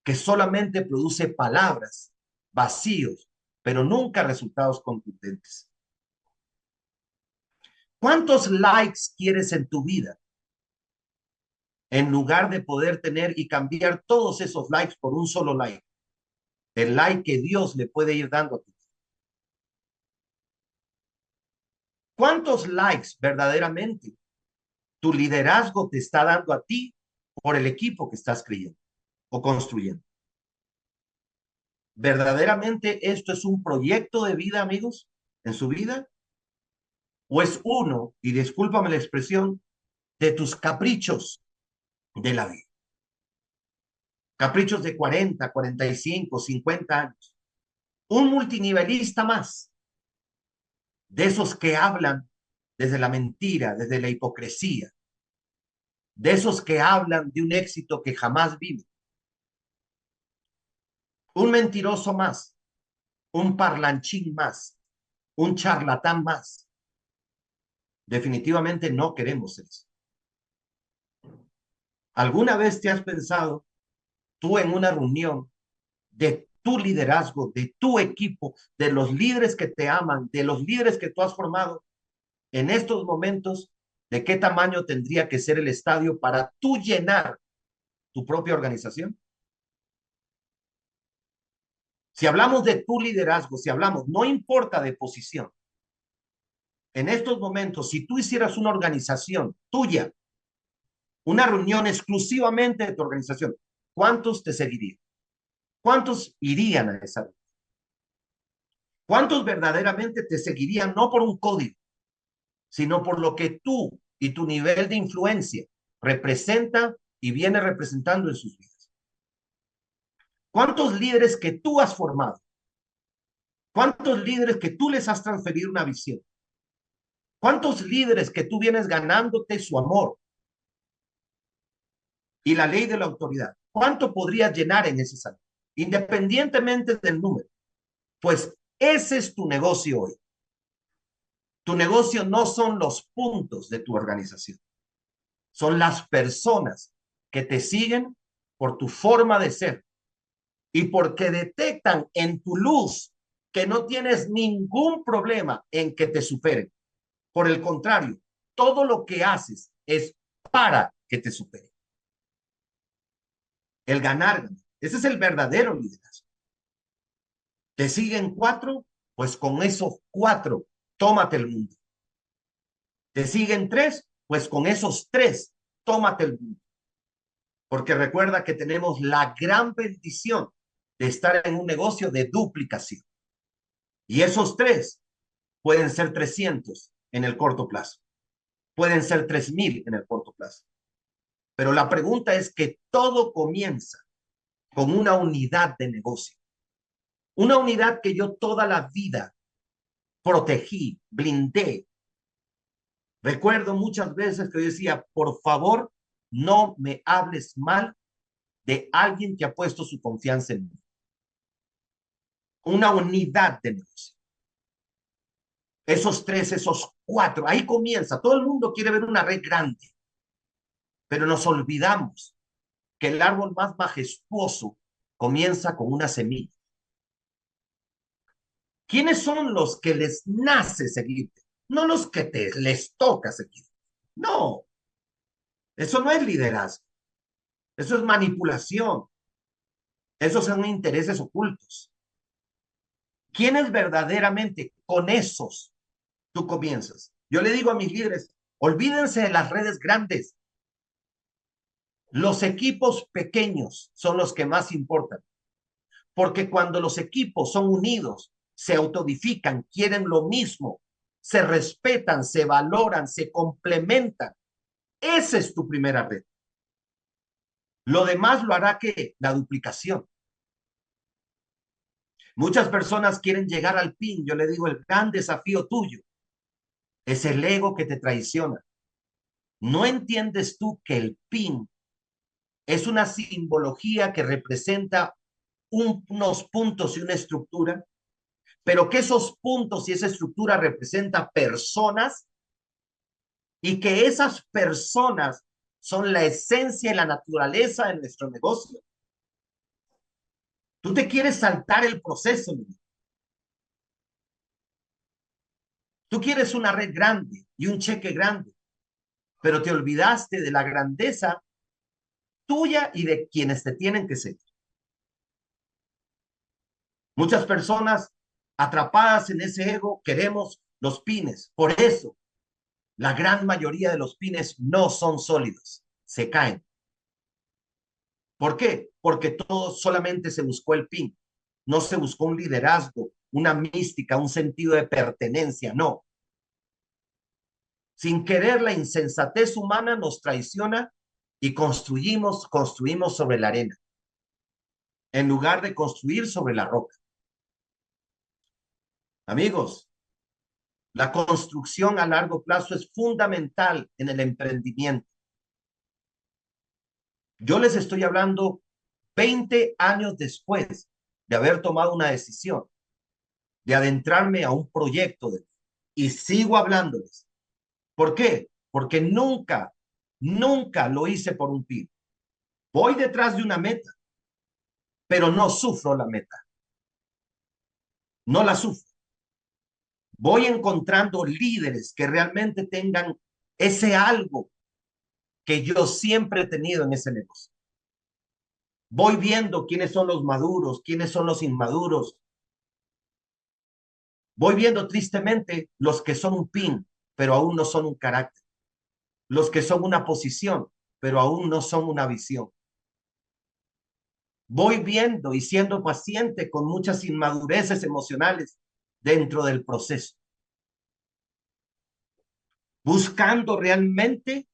[SPEAKER 1] que solamente produce palabras, vacíos, pero nunca resultados contundentes. ¿Cuántos likes quieres en tu vida? En lugar de poder tener y cambiar todos esos likes por un solo like, el like que Dios le puede ir dando a ti. ¿Cuántos likes verdaderamente tu liderazgo te está dando a ti por el equipo que estás creyendo o construyendo? ¿Verdaderamente esto es un proyecto de vida, amigos, en su vida? ¿O es uno, y discúlpame la expresión, de tus caprichos de la vida? Caprichos de 40, 45, 50 años. Un multinivelista más, de esos que hablan desde la mentira, desde la hipocresía, de esos que hablan de un éxito que jamás vino. Un mentiroso más, un parlanchín más, un charlatán más. Definitivamente no queremos eso. ¿Alguna vez te has pensado tú en una reunión de tu liderazgo, de tu equipo, de los líderes que te aman, de los líderes que tú has formado, en estos momentos, de qué tamaño tendría que ser el estadio para tú llenar tu propia organización? Si hablamos de tu liderazgo, si hablamos, no importa de posición, en estos momentos, si tú hicieras una organización tuya, una reunión exclusivamente de tu organización, ¿cuántos te seguirían? ¿Cuántos irían a esa reunión? ¿Cuántos verdaderamente te seguirían no por un código, sino por lo que tú y tu nivel de influencia representa y viene representando en sus vidas? ¿Cuántos líderes que tú has formado? ¿Cuántos líderes que tú les has transferido una visión? ¿Cuántos líderes que tú vienes ganándote su amor y la ley de la autoridad? ¿Cuánto podrías llenar en ese salón? Independientemente del número, pues ese es tu negocio hoy. Tu negocio no son los puntos de tu organización, son las personas que te siguen por tu forma de ser y porque detectan en tu luz que no tienes ningún problema en que te superen. Por el contrario, todo lo que haces es para que te superen. el ganar. Ese es el verdadero liderazgo. ¿Te siguen 4? Pues con esos 4, tómate el mundo. ¿Te siguen 3? Pues con esos 3, tómate el mundo. Porque recuerda que tenemos la gran bendición de estar en un negocio de duplicación. Y esos 3 pueden ser 300 en el corto plazo. Pueden ser 3,000 en el corto plazo. Pero la pregunta es que todo comienza con una unidad de negocio. Una unidad que yo toda la vida protegí, blindé. Recuerdo muchas veces que yo decía, por favor, no me hables mal de alguien que ha puesto su confianza en mí. Una unidad de negocio. Esos 3, esos 4, ahí comienza. Todo el mundo quiere ver una red grande, pero nos olvidamos que el árbol más majestuoso comienza con una semilla. ¿Quiénes son los que les nace seguirte? No los que les toca seguir. No, eso no es liderazgo. Eso es manipulación. Esos son intereses ocultos. ¿Quiénes verdaderamente con esos tú comienzas? Yo le digo a mis líderes, olvídense de las redes grandes. Los equipos pequeños son los que más importan. Porque cuando los equipos son unidos, se autodifican, quieren lo mismo, se respetan, se valoran, se complementan. Esa es tu primera red. Lo demás lo hará que la duplicación. Muchas personas quieren llegar al PIN. Yo le digo, el gran desafío tuyo es el ego que te traiciona. ¿No entiendes tú que el PIN es una simbología que representa unos puntos y una estructura? Pero que esos puntos y esa estructura representa personas y que esas personas son la esencia y la naturaleza de nuestro negocio. Tú te quieres saltar el proceso, ¿no? Tú quieres una red grande y un cheque grande, pero te olvidaste de la grandeza tuya y de quienes te tienen que seguir. Muchas personas atrapadas en ese ego queremos los pines. Por eso, la gran mayoría de los pines no son sólidos, se caen. ¿Por qué? Porque todo solamente se buscó el pin. No se buscó un liderazgo, una mística, un sentido de pertenencia, no. Sin querer, la insensatez humana nos traiciona y construimos sobre la arena, en lugar de construir sobre la roca. Amigos, la construcción a largo plazo es fundamental en el emprendimiento. Yo les estoy hablando 20 años después de haber tomado una decisión, de adentrarme a un proyecto y sigo hablándoles. ¿Por qué? Porque nunca lo hice por un PIB. Voy detrás de una meta, pero no sufro la meta. No la sufro. Voy encontrando líderes que realmente tengan ese algo que yo siempre he tenido en ese negocio. Voy viendo quiénes son los maduros, quiénes son los inmaduros. Voy viendo tristemente los que son un pin, pero aún no son un carácter. Los que son una posición, pero aún no son una visión. Voy viendo y siendo paciente con muchas inmadureces emocionales dentro del proceso, buscando realmente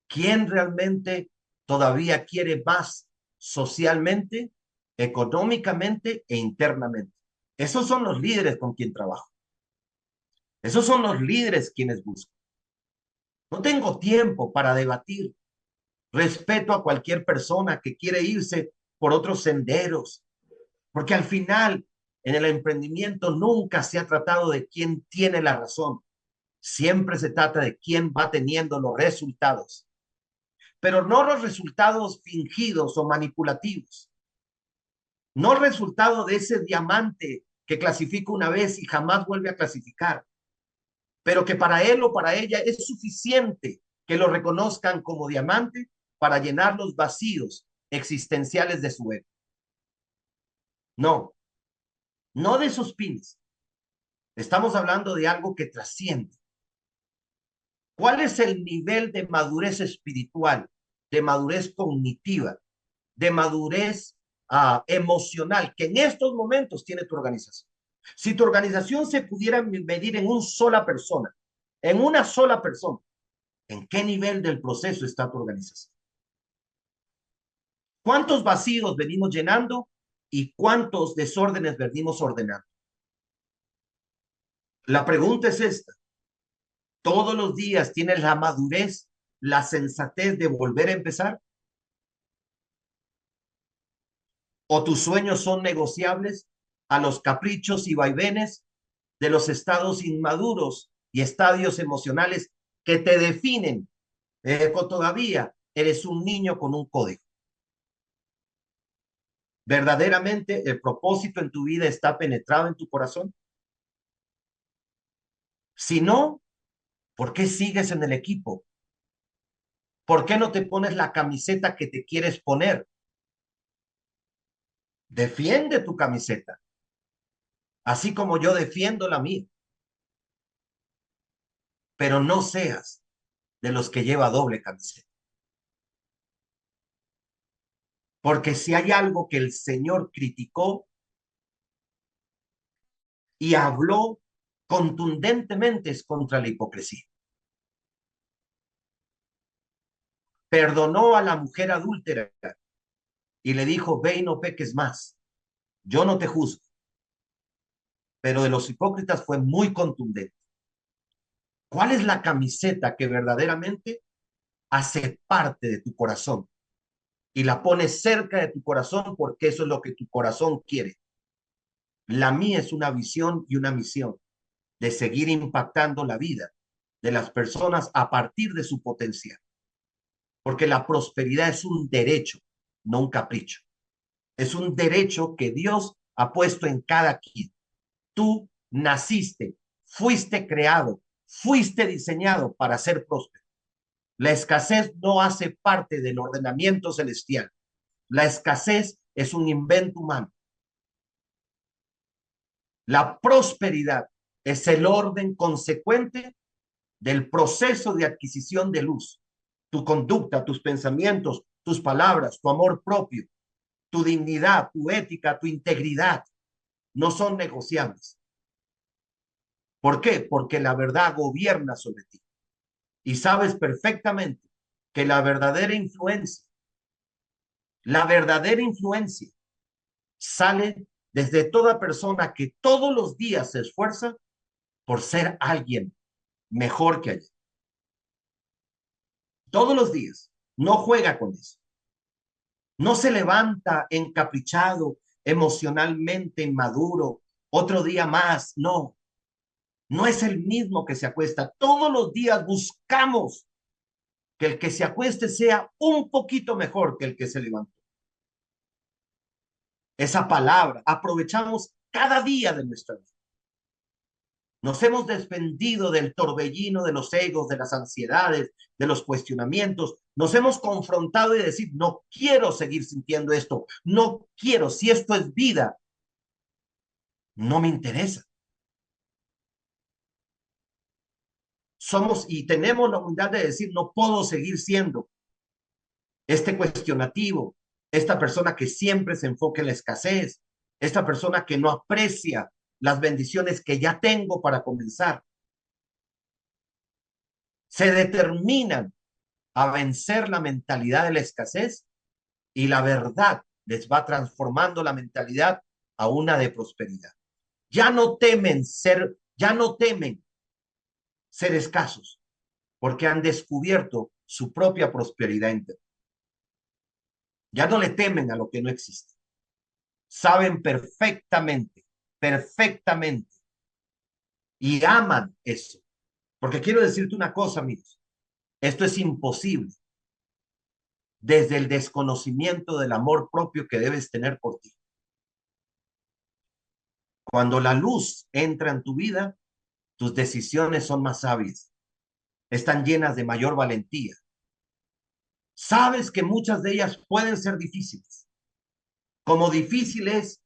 [SPEAKER 1] quién realmente todavía quiere más socialmente, económicamente e internamente. Esos son los líderes con quien trabajo. Esos son los líderes quienes busco. No tengo tiempo para debatir. Respeto a cualquier persona que quiere irse por otros senderos, porque al final en el emprendimiento nunca se ha tratado de quién tiene la razón. Siempre se trata de quién va teniendo los resultados, pero no los resultados fingidos o manipulativos, no el resultado de ese diamante que clasifica una vez y jamás vuelve a clasificar, pero que para él o para ella es suficiente que lo reconozcan como diamante para llenar los vacíos existenciales de su ego. No, no de esos pines. Estamos hablando de algo que trasciende. ¿Cuál es el nivel de madurez espiritual, de madurez cognitiva, de madurez emocional que en estos momentos tiene tu organización? Si tu organización se pudiera medir en una sola persona, ¿en qué nivel del proceso está tu organización? ¿Cuántos vacíos venimos llenando y cuántos desórdenes venimos ordenando? La pregunta es esta. ¿Todos los días tienes la madurez, la sensatez de volver a empezar? ¿O tus sueños son negociables a los caprichos y vaivenes de los estados inmaduros y estadios emocionales que te definen? Todavía eres un niño con un código. ¿Verdaderamente el propósito en tu vida está penetrado en tu corazón? Si no, ¿por qué sigues en el equipo? ¿Por qué no te pones la camiseta que te quieres poner? Defiende tu camiseta, así como yo defiendo la mía, pero no seas de los que lleva doble camiseta. Porque si hay algo que el Señor criticó y habló contundentemente es contra la hipocresía. Perdonó a la mujer adúltera y le dijo, ve y no peques más. Yo no te juzgo. Pero de los hipócritas fue muy contundente. ¿Cuál es la camiseta que verdaderamente hace parte de tu corazón? Y la pones cerca de tu corazón porque eso es lo que tu corazón quiere. La mía es una visión y una misión de seguir impactando la vida de las personas a partir de su potencial. Porque la prosperidad es un derecho, no un capricho. Es un derecho que Dios ha puesto en cada quien. Tú naciste, fuiste creado, fuiste diseñado para ser próspero. La escasez no hace parte del ordenamiento celestial. La escasez es un invento humano. La prosperidad es el orden consecuente del proceso de adquisición de luz. Tu conducta, tus pensamientos, tus palabras, tu amor propio, tu dignidad, tu ética, tu integridad no son negociables. ¿Por qué? Porque la verdad gobierna sobre ti. Y sabes perfectamente que la verdadera influencia sale desde toda persona que todos los días se esfuerza por ser alguien mejor que ayer. Todos los días. No juega con eso. No se levanta encaprichado, emocionalmente inmaduro, otro día más. No, no es el mismo que se acuesta. Todos los días buscamos que el que se acueste sea un poquito mejor que el que se levantó. Esa palabra, aprovechamos cada día de nuestra vida. Nos hemos desprendido del torbellino de los egos, de las ansiedades, de los cuestionamientos. Nos hemos confrontado y decir, no quiero seguir sintiendo esto. No quiero, si esto es vida, no me interesa. Somos y tenemos la humildad de decir, no puedo seguir siendo este cuestionativo, esta persona que siempre se enfoca en la escasez, esta persona que no aprecia las bendiciones que ya tengo para comenzar. Se determinan a vencer la mentalidad de la escasez y la verdad les va transformando la mentalidad a una de prosperidad. Ya no temen ser escasos porque han descubierto su propia prosperidad interna. Ya no le temen a lo que no existe. Saben perfectamente, perfectamente y aman eso. Porque quiero decirte una cosa, amigos, esto es imposible desde el desconocimiento del amor propio que debes tener por ti. Cuando la luz entra en tu vida, tus decisiones son más sabias, están llenas de mayor valentía, Sabes que muchas de ellas pueden ser difíciles, como difícil es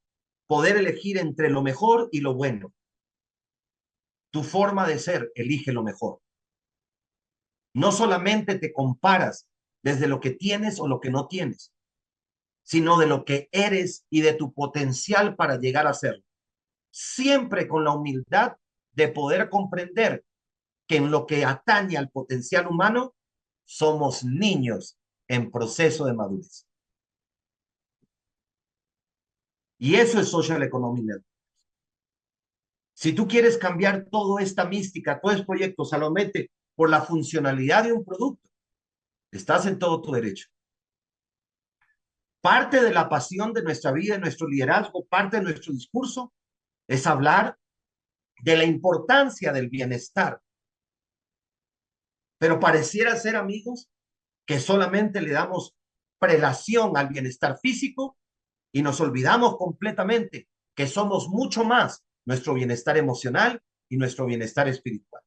[SPEAKER 1] poder elegir entre lo mejor y lo bueno. Tu forma de ser elige lo mejor. No solamente te comparas desde lo que tienes o lo que no tienes, sino de lo que eres y de tu potencial para llegar a serlo. Siempre con la humildad de poder comprender que en lo que atañe al potencial humano, somos niños en proceso de madurez. Y eso es Social Economic Network. Si tú quieres cambiar toda esta mística, todo este proyecto solamente por la funcionalidad de un producto, estás en todo tu derecho. Parte de la pasión de nuestra vida, de nuestro liderazgo, parte de nuestro discurso, es hablar de la importancia del bienestar. Pero pareciera ser, amigos, que solamente le damos prelación al bienestar físico y nos olvidamos completamente que somos mucho más nuestro bienestar emocional y nuestro bienestar espiritual.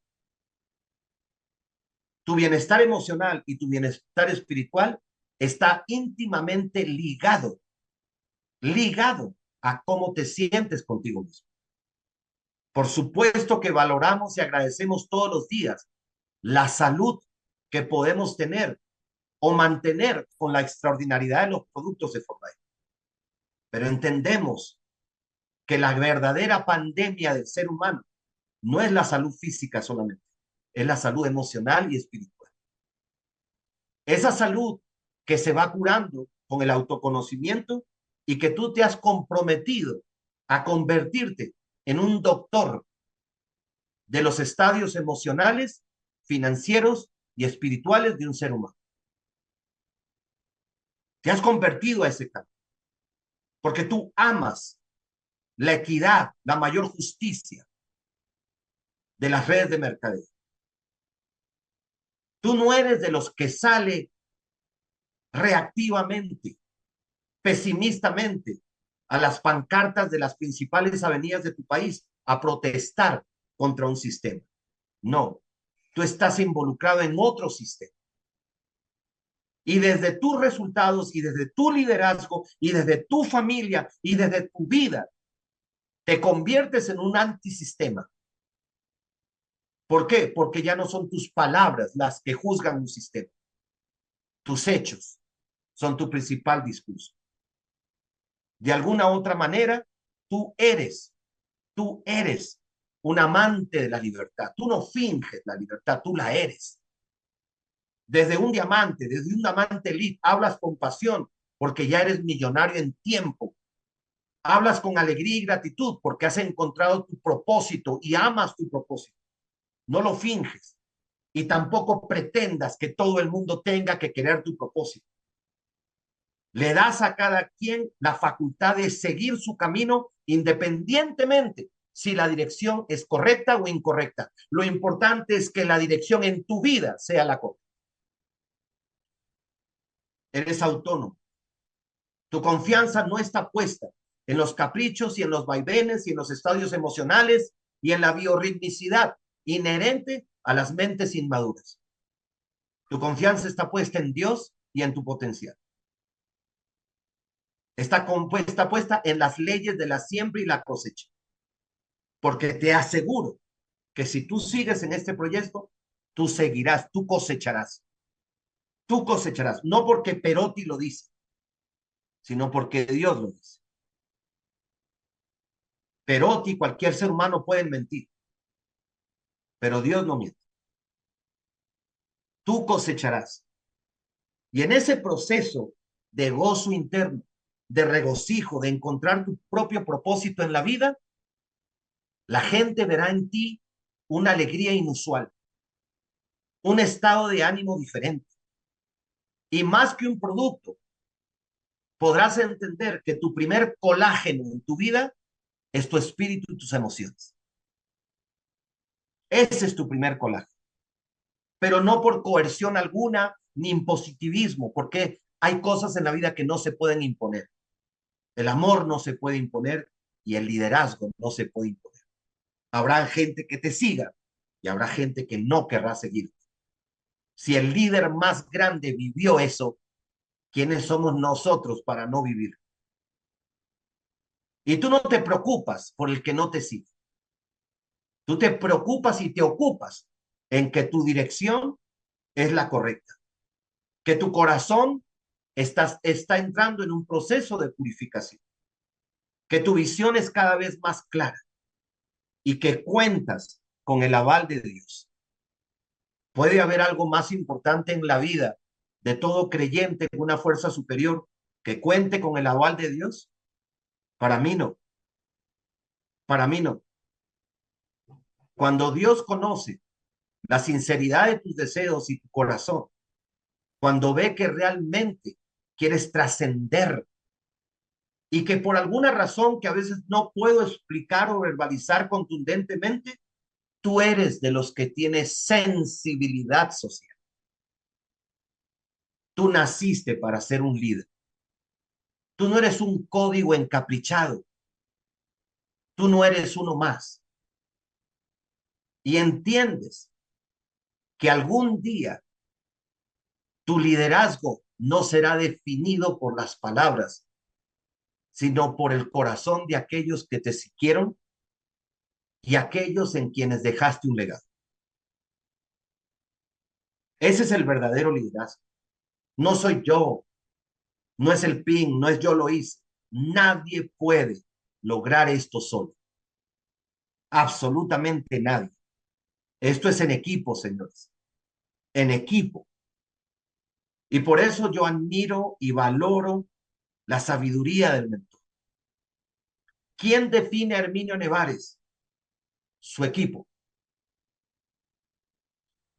[SPEAKER 1] Tu bienestar emocional y tu bienestar espiritual está íntimamente ligado a cómo te sientes contigo mismo. Por supuesto que valoramos y agradecemos todos los días la salud que podemos tener o mantener con la extraordinariedad de los productos de Fortnite. Pero entendemos que la verdadera pandemia del ser humano no es la salud física solamente, es la salud emocional y espiritual. Esa salud que se va curando con el autoconocimiento y que tú te has comprometido a convertirte en un doctor de los estadios emocionales, financieros y espirituales de un ser humano. Te has convertido a ese campo porque tú amas la equidad, la mayor justicia de las redes de mercadeo. Tú no eres de los que sale reactivamente, pesimistamente, a las pancartas de las principales avenidas de tu país a protestar contra un sistema. No, tú estás involucrado en otro sistema. Y desde tus resultados y desde tu liderazgo y desde tu familia y desde tu vida, te conviertes en un antisistema. ¿Por qué? Porque ya no son tus palabras las que juzgan un sistema. Tus hechos son tu principal discurso. De alguna otra manera, tú eres un amante de la libertad. Tú no finges la libertad, tú la eres. Desde un diamante elite, hablas con pasión porque ya eres millonario en tiempo. Hablas con alegría y gratitud porque has encontrado tu propósito y amas tu propósito. No lo finges y tampoco pretendas que todo el mundo tenga que querer tu propósito. Le das a cada quien la facultad de seguir su camino independientemente si la dirección es correcta o incorrecta. Lo importante es que la dirección en tu vida sea la correcta. Eres autónomo. Tu confianza no está puesta en los caprichos y en los vaivenes y en los estadios emocionales y en la biorritmicidad inherente a las mentes inmaduras. Tu confianza está puesta en Dios y en tu potencial. Está puesta en las leyes de la siembra y la cosecha. Porque te aseguro que si tú sigues en este proyecto, tú seguirás, tú cosecharás, no porque Perotti lo dice, sino porque Dios lo dice. Perotti, cualquier ser humano puede mentir, pero Dios no miente. Tú cosecharás. Y en ese proceso de gozo interno, de regocijo, de encontrar tu propio propósito en la vida, la gente verá en ti una alegría inusual, un estado de ánimo diferente. Y más que un producto, podrás entender que tu primer colágeno en tu vida es tu espíritu y tus emociones. Ese es tu primer colágeno. Pero no por coerción alguna ni impositivismo, porque hay cosas en la vida que no se pueden imponer. El amor no se puede imponer y el liderazgo no se puede imponer. Habrá gente que te siga y habrá gente que no querrá seguir. Si el líder más grande vivió eso, ¿quiénes somos nosotros para no vivir? Y tú no te preocupas por el que no te sigue. Tú te preocupas y te ocupas en que tu dirección es la correcta, que tu corazón está entrando en un proceso de purificación, que tu visión es cada vez más clara y que cuentas con el aval de Dios. ¿Puede haber algo más importante en la vida de todo creyente en una fuerza superior que cuente con el aval de Dios? Para mí no, para mí no. Cuando Dios conoce la sinceridad de tus deseos y tu corazón, cuando ve que realmente quieres trascender y que por alguna razón que a veces no puedo explicar o verbalizar contundentemente, tú eres de los que tienes sensibilidad social. Tú naciste para ser un líder. Tú no eres un código encaprichado. Tú no eres uno más. Y entiendes que algún día tu liderazgo no será definido por las palabras, sino por el corazón de aquellos que te siguieron y aquellos en quienes dejaste un legado. Ese es el verdadero liderazgo. No soy yo, no es el PIN, no es yo lo hice. Nadie puede lograr esto solo. Absolutamente nadie. Esto es en equipo, señores. En equipo. Y por eso yo admiro y valoro la sabiduría del mentor. ¿Quién define a Herminio Nevares? Su equipo.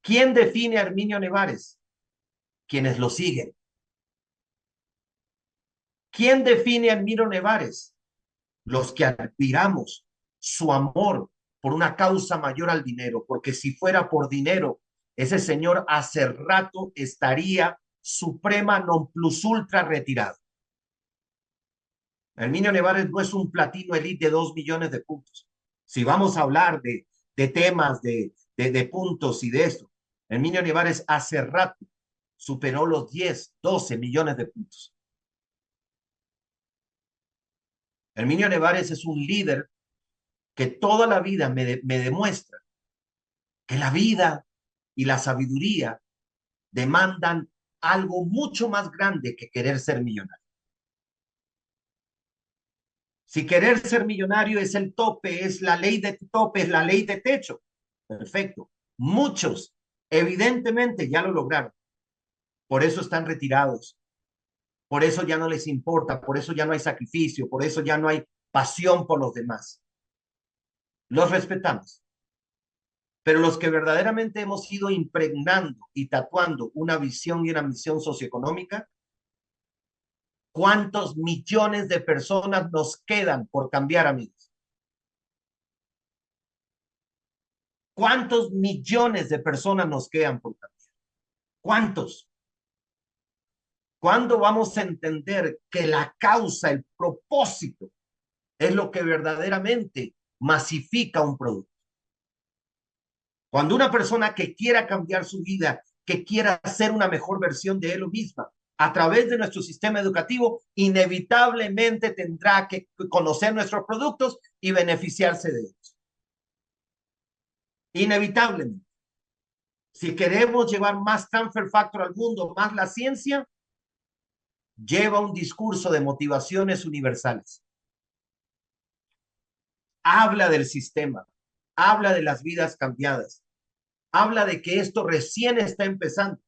[SPEAKER 1] ¿Quién define a Herminio Nevares? Quienes lo siguen. ¿Quién define a Herminio Nevares? Los que admiramos su amor por una causa mayor al dinero, porque si fuera por dinero, ese señor hace rato estaría suprema non plus ultra retirado. Herminio Nevares no es un platino elite de 2 millones de puntos. Si vamos a hablar de temas de puntos y de esto, Herminio Nevares hace rato superó los 10, 12 millones de puntos. Herminio Nevares es un líder que toda la vida me demuestra que la vida y la sabiduría demandan algo mucho más grande que querer ser millonario. Si querer ser millonario es el tope, es la ley de tope, es la ley de techo. Perfecto. Muchos, evidentemente, ya lo lograron. Por eso están retirados. Por eso ya no les importa. Por eso ya no hay sacrificio. Por eso ya no hay pasión por los demás. Los respetamos. Pero los que verdaderamente hemos ido impregnando y tatuando una visión y una misión socioeconómica, ¿cuántos millones de personas nos quedan por cambiar, amigos? ¿Cuántos millones de personas nos quedan por cambiar? ¿Cuántos? ¿Cuándo vamos a entender que la causa, el propósito, es lo que verdaderamente masifica un producto? Cuando una persona que quiera cambiar su vida, que quiera ser una mejor versión de él misma, a través de nuestro sistema educativo, inevitablemente tendrá que conocer nuestros productos y beneficiarse de ellos. Inevitablemente. Si queremos llevar más transfer factor al mundo, más la ciencia, lleva un discurso de motivaciones universales. Habla del sistema, habla de las vidas cambiadas, habla de que esto recién está empezando.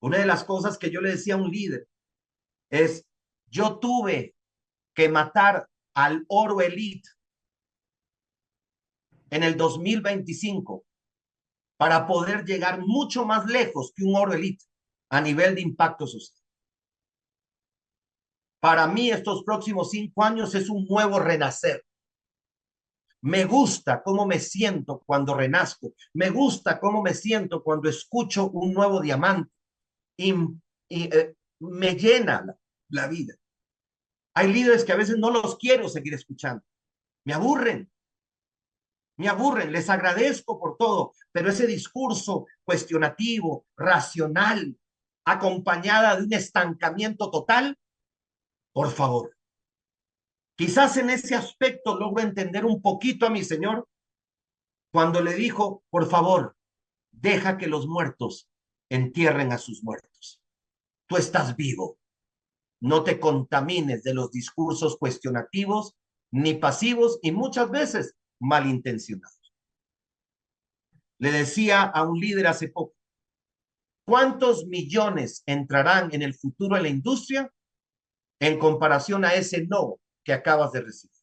[SPEAKER 1] Una de las cosas que yo le decía a un líder es, yo tuve que matar al oro elite en el 2025 para poder llegar mucho más lejos que un oro elite a nivel de impacto social. Para mí estos próximos 5 años es un nuevo renacer. Me gusta cómo me siento cuando renazco. Me gusta cómo me siento cuando escucho un nuevo diamante. Y, me llena la vida. Hay líderes que a veces no los quiero seguir escuchando. Me aburren. Me aburren, les agradezco por todo, pero ese discurso cuestionativo, racional, acompañada de un estancamiento total, por favor. Quizás en ese aspecto logro entender un poquito a mi Señor cuando le dijo, por favor, deja que los muertos entierren a sus muertos. Tú estás vivo. No te contamines de los discursos cuestionativos ni pasivos y muchas veces malintencionados. Le decía a un líder hace poco, ¿cuántos millones entrarán en el futuro en la industria en comparación a ese no que acabas de recibir?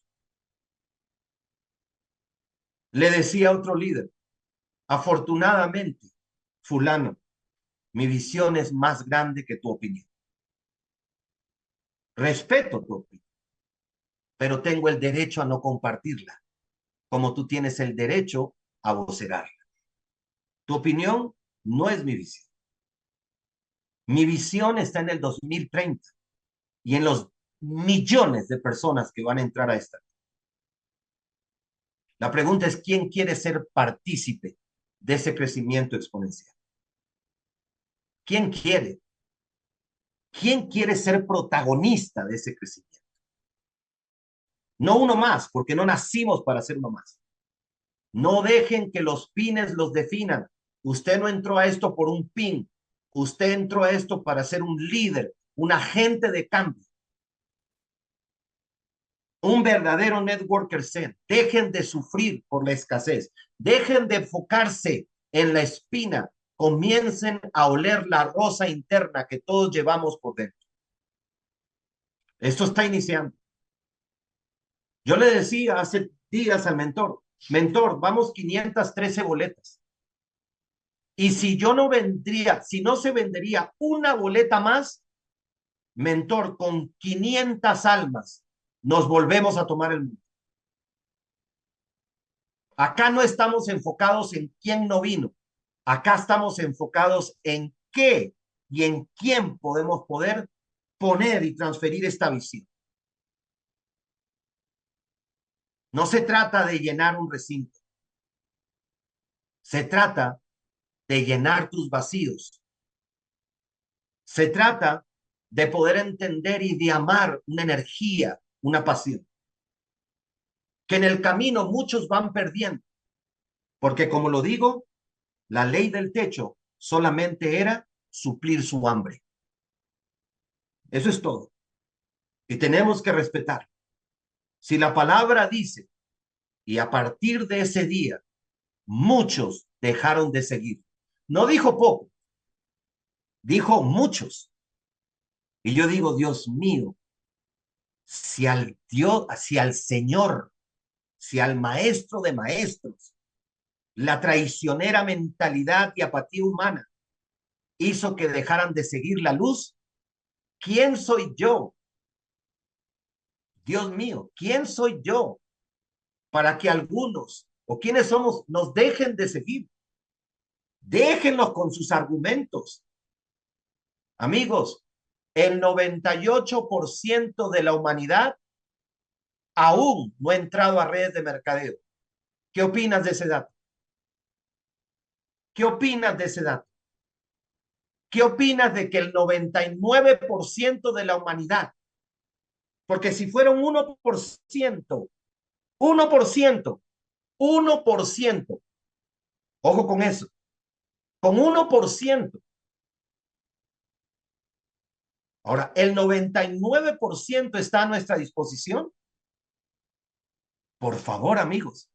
[SPEAKER 1] Le decía a otro líder, afortunadamente, fulano, mi visión es más grande que tu opinión. Respeto tu opinión, pero tengo el derecho a no compartirla, como tú tienes el derecho a vocerarla. Tu opinión no es mi visión. Mi visión está en el 2030 y en los millones de personas que van a entrar a esta. La pregunta es, ¿quién quiere ser partícipe de ese crecimiento exponencial? ¿Quién quiere? ¿Quién quiere ser protagonista de ese crecimiento? No uno más, porque no nacimos para ser uno más. No dejen que los pines los definan. Usted no entró a esto por un pin. Usted entró a esto para ser un líder, un agente de cambio, un verdadero networker zen. Dejen de sufrir por la escasez. Dejen de enfocarse en la espina. Comiencen a oler la rosa interna que todos llevamos por dentro. Esto está iniciando. Yo le decía hace días al mentor, vamos 513 boletas. Y si yo no vendría, si no se vendería una boleta más, mentor, con 500 almas, nos volvemos a tomar el mundo. Acá no estamos enfocados en quién no vino. Acá estamos enfocados en qué y en quién podemos poder poner y transferir esta visión. No se trata de llenar un recinto. Se trata de llenar tus vacíos. Se trata de poder entender y de amar una energía, una pasión, que en el camino muchos van perdiendo, porque como lo digo, la ley del techo solamente era suplir su hambre. Eso es todo. Y tenemos que respetar. Si la palabra dice, y a partir de ese día, muchos dejaron de seguir. No dijo poco, dijo muchos. Y yo digo, Dios mío, si al Señor, si al maestro de maestros, la traicionera mentalidad y apatía humana hizo que dejaran de seguir la luz, ¿quién soy yo? Dios mío, ¿quién soy yo para que algunos o quienes somos nos dejen de seguir? Déjenlos con sus argumentos. Amigos, el 98% de la humanidad aún no ha entrado a redes de mercadeo. ¿Qué opinas de ese dato? ¿Qué opinas de ese dato? ¿Qué opinas de que el 99% de la humanidad, porque si fuera un 1%, 1%, 1%, ojo con eso, con 1%, ahora el 99% está a nuestra disposición? Por favor, amigos,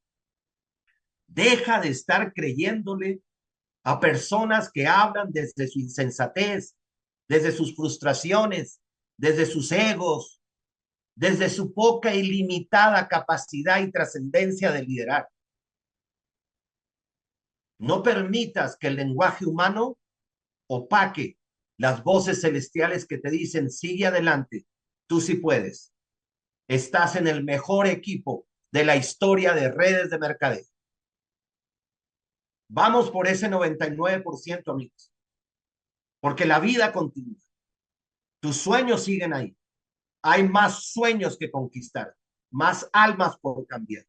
[SPEAKER 1] deja de estar creyéndole a personas que hablan desde su insensatez, desde sus frustraciones, desde sus egos, desde su poca y limitada capacidad y trascendencia de liderar. No permitas que el lenguaje humano opaque las voces celestiales que te dicen, sigue adelante, tú sí puedes. Estás en el mejor equipo de la historia de redes de mercadeo. Vamos por ese 99%, amigos, porque la vida continúa. Tus sueños siguen ahí. Hay más sueños que conquistar, más almas por cambiar.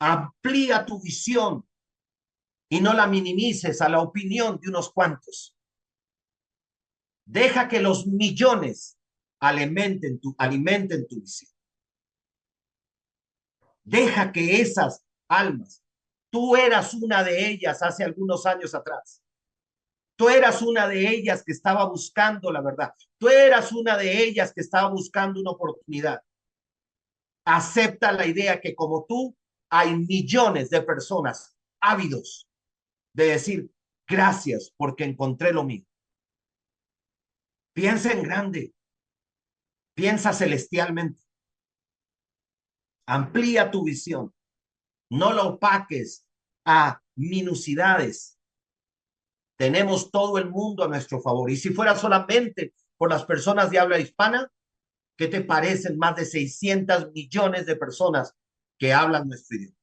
[SPEAKER 1] Amplía tu visión y no la minimices a la opinión de unos cuantos. Deja que los millones alimenten tu visión. Deja que esas almas, tú eras una de ellas hace algunos años atrás. Tú eras una de ellas que estaba buscando la verdad. Tú eras una de ellas que estaba buscando una oportunidad. Acepta la idea que como tú hay millones de personas ávidos de decir gracias porque encontré lo mío. Piensa en grande, piensa celestialmente, amplía tu visión, no lo opaques a minucidades. Tenemos todo el mundo a nuestro favor. Y si fuera solamente por las personas de habla hispana, ¿qué te parecen más de 600 millones de personas que hablan nuestro idioma?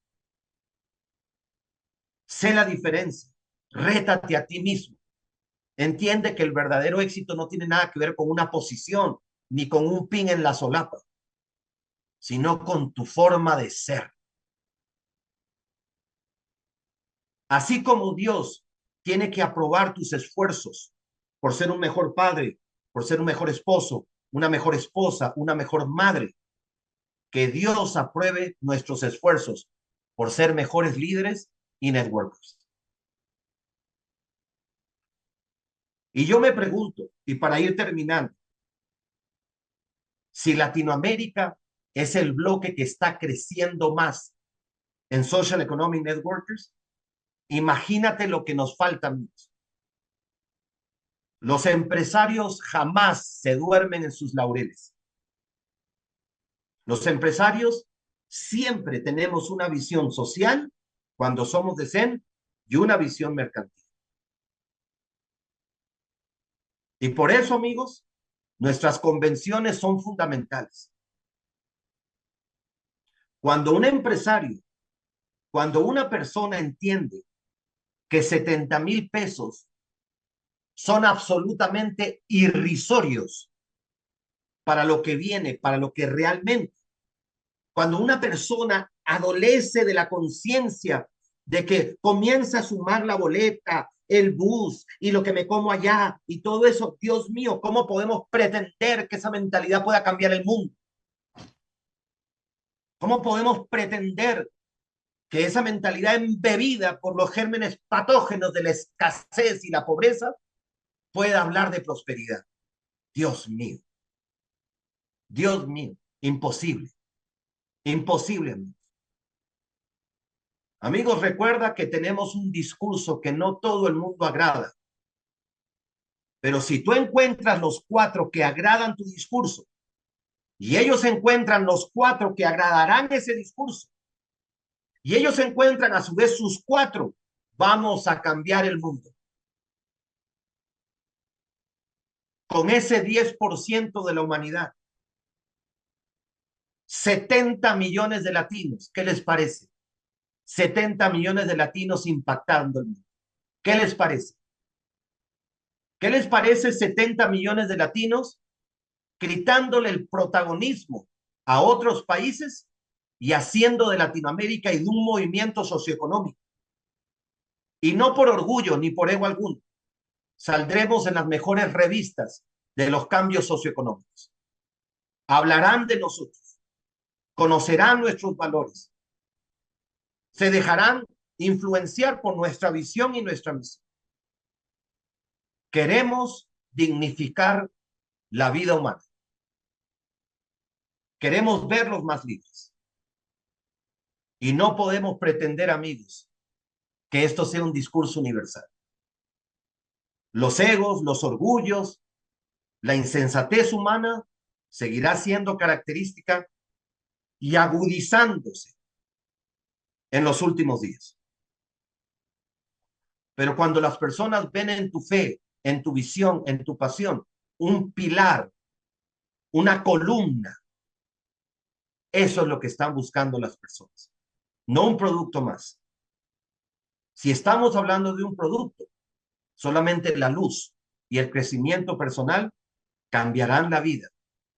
[SPEAKER 1] Sé la diferencia, rétate a ti mismo. Entiende que el verdadero éxito no tiene nada que ver con una posición ni con un pin en la solapa, sino con tu forma de ser. Así como Dios tiene que aprobar tus esfuerzos por ser un mejor padre, por ser un mejor esposo, una mejor esposa, una mejor madre, que Dios apruebe nuestros esfuerzos por ser mejores líderes y networkers. Y yo me pregunto, y para ir terminando, si Latinoamérica es el bloque que está creciendo más en Social Economic Networkers, imagínate lo que nos falta, amigos. Los empresarios jamás se duermen en sus laureles. Los empresarios siempre tenemos una visión social cuando somos de Zen y una visión mercantil. Y por eso, amigos, nuestras convenciones son fundamentales. Cuando un empresario, cuando una persona entiende que 70,000 pesos son absolutamente irrisorios para lo que viene, para lo que realmente, cuando una persona adolece de la conciencia de que comienza a sumar la boleta, el bus y lo que me como allá y todo eso, Dios mío, ¿cómo podemos pretender que esa mentalidad pueda cambiar el mundo? ¿Cómo podemos pretender que esa mentalidad embebida por los gérmenes patógenos de la escasez y la pobreza pueda hablar de prosperidad? Dios mío, Dios mío, imposible, imposible, amigos. Amigos, recuerda que tenemos un discurso que no todo el mundo agrada, pero si tú encuentras los 4 que agradan tu discurso y ellos encuentran los 4 que agradarán ese discurso y ellos encuentran a su vez sus 4, vamos a cambiar el mundo. Con ese 10% de la humanidad, 70 millones de latinos, ¿qué les parece? 70 millones de latinos impactando el mundo. ¿Qué les parece? ¿Qué les parece 70 millones de latinos gritándole el protagonismo a otros países y haciendo de Latinoamérica y de un movimiento socioeconómico? Y no por orgullo ni por ego alguno, saldremos en las mejores revistas de los cambios socioeconómicos. Hablarán de nosotros, conocerán nuestros valores, se dejarán influenciar por nuestra visión y nuestra misión. Queremos dignificar la vida humana. Queremos verlos más libres. Y no podemos pretender, amigos, que esto sea un discurso universal. Los egos, los orgullos, la insensatez humana seguirá siendo característica y agudizándose en los últimos días. Pero cuando las personas ven en tu fe, en tu visión, en tu pasión, un pilar, una columna, eso es lo que están buscando las personas, no un producto más. Si estamos hablando de un producto, solamente la luz y el crecimiento personal cambiarán la vida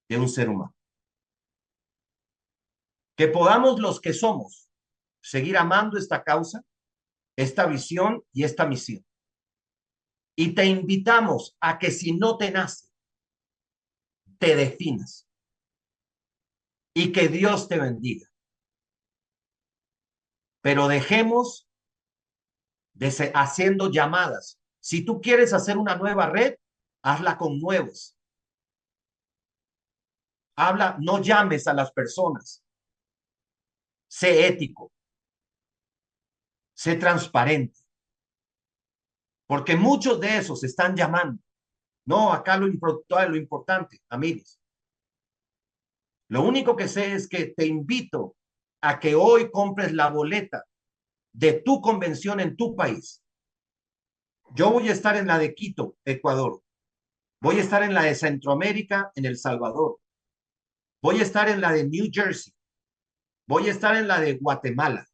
[SPEAKER 1] de un ser humano. Que podamos los que somos seguir amando esta causa, esta visión y esta misión. Y te invitamos a que si no te nace, te definas y que Dios te bendiga. Pero dejemos de haciendo llamadas. Si tú quieres hacer una nueva red, hazla con nuevos. Habla, no llames a las personas. Sé ético, sé transparente, porque muchos de esos están llamando. No, acá lo importante, amigos. Lo único que sé es que te invito a que hoy compres la boleta de tu convención en tu país. Yo voy a estar en la de Quito, Ecuador. Voy a estar en la de Centroamérica, en El Salvador. Voy a estar en la de New Jersey. Voy a estar en la de Guatemala.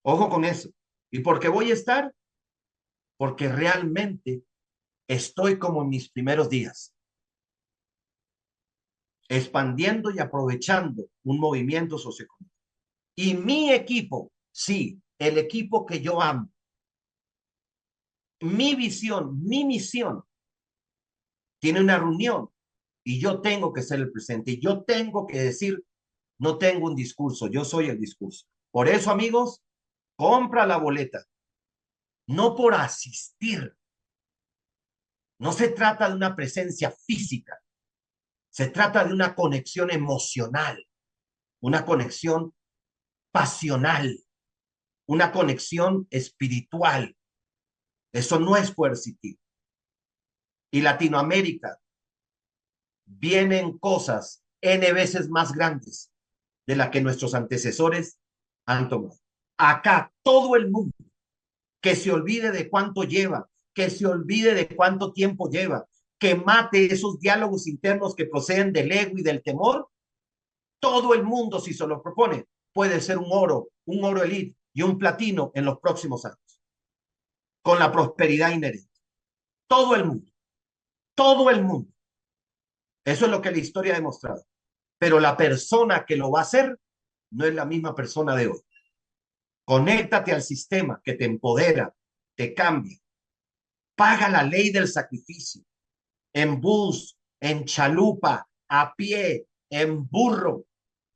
[SPEAKER 1] Ojo con eso. ¿Y por qué voy a estar? Porque realmente estoy como en mis primeros días, expandiendo y aprovechando un movimiento socioeconómico. Y mi equipo, sí, el equipo que yo amo, mi visión, mi misión, tiene una reunión y yo tengo que ser el presente. Y yo tengo que decir, no tengo un discurso, yo soy el discurso. Por eso, amigos, compra la boleta, no por asistir. No se trata de una presencia física, se trata de una conexión emocional, una conexión pasional, una conexión espiritual. Eso no es coercitivo. Y Latinoamérica vienen cosas N veces más grandes de las que nuestros antecesores han tomado. Acá todo el mundo que se olvide de cuánto lleva, que se olvide de cuánto tiempo lleva, que mate esos diálogos internos que proceden del ego y del temor. Todo el mundo, si se lo propone, puede ser un oro elite y un platino en los próximos años, con la prosperidad inherente. Todo el mundo, todo el mundo. Eso es lo que la historia ha demostrado. Pero la persona que lo va a hacer no es la misma persona de hoy. Conéctate al sistema que te empodera, te cambia. Paga la ley del sacrificio. En bus, en chalupa, a pie, en burro.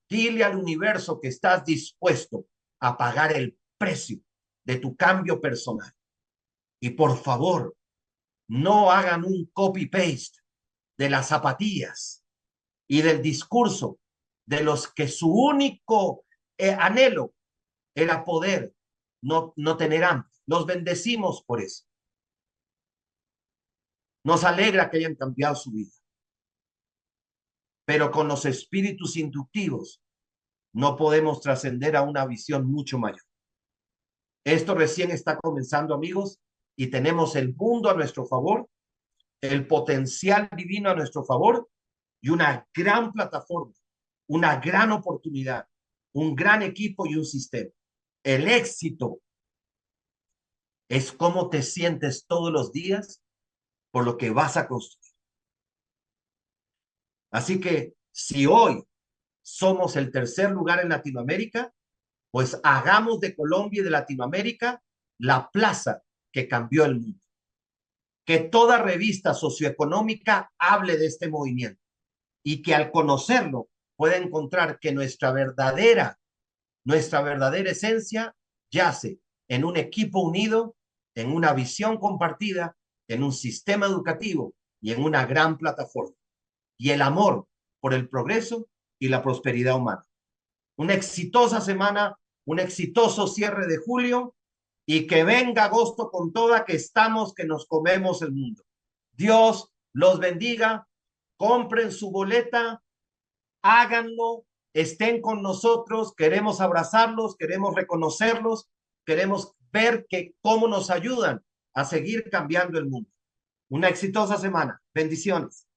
[SPEAKER 1] Dile al universo que estás dispuesto a pagar el precio de tu cambio personal. Y por favor, no hagan un copy-paste de las zapatillas y del discurso de los que su único anhelo era poder, no tener hambre. Los bendecimos por eso. Nos alegra que hayan cambiado su vida. Pero con los espíritus inductivos no podemos trascender a una visión mucho mayor. Esto recién está comenzando, amigos, y tenemos el mundo a nuestro favor, el potencial divino a nuestro favor y una gran plataforma, una gran oportunidad, un gran equipo y un sistema. El éxito es cómo te sientes todos los días por lo que vas a construir. Así que si hoy somos el tercer lugar en Latinoamérica, pues hagamos de Colombia y de Latinoamérica la plaza que cambió el mundo. Que toda revista socioeconómica hable de este movimiento y que al conocerlo pueda encontrar que nuestra verdadera esencia yace en un equipo unido, en una visión compartida, en un sistema educativo y en una gran plataforma. Y el amor por el progreso y la prosperidad humana. Una exitosa semana, un exitoso cierre de julio y que venga agosto con toda, que estamos, que nos comemos el mundo. Dios los bendiga, compren su boleta, háganlo, estén con nosotros, queremos abrazarlos, queremos reconocerlos, queremos ver que cómo nos ayudan a seguir cambiando el mundo. Una exitosa semana. Bendiciones.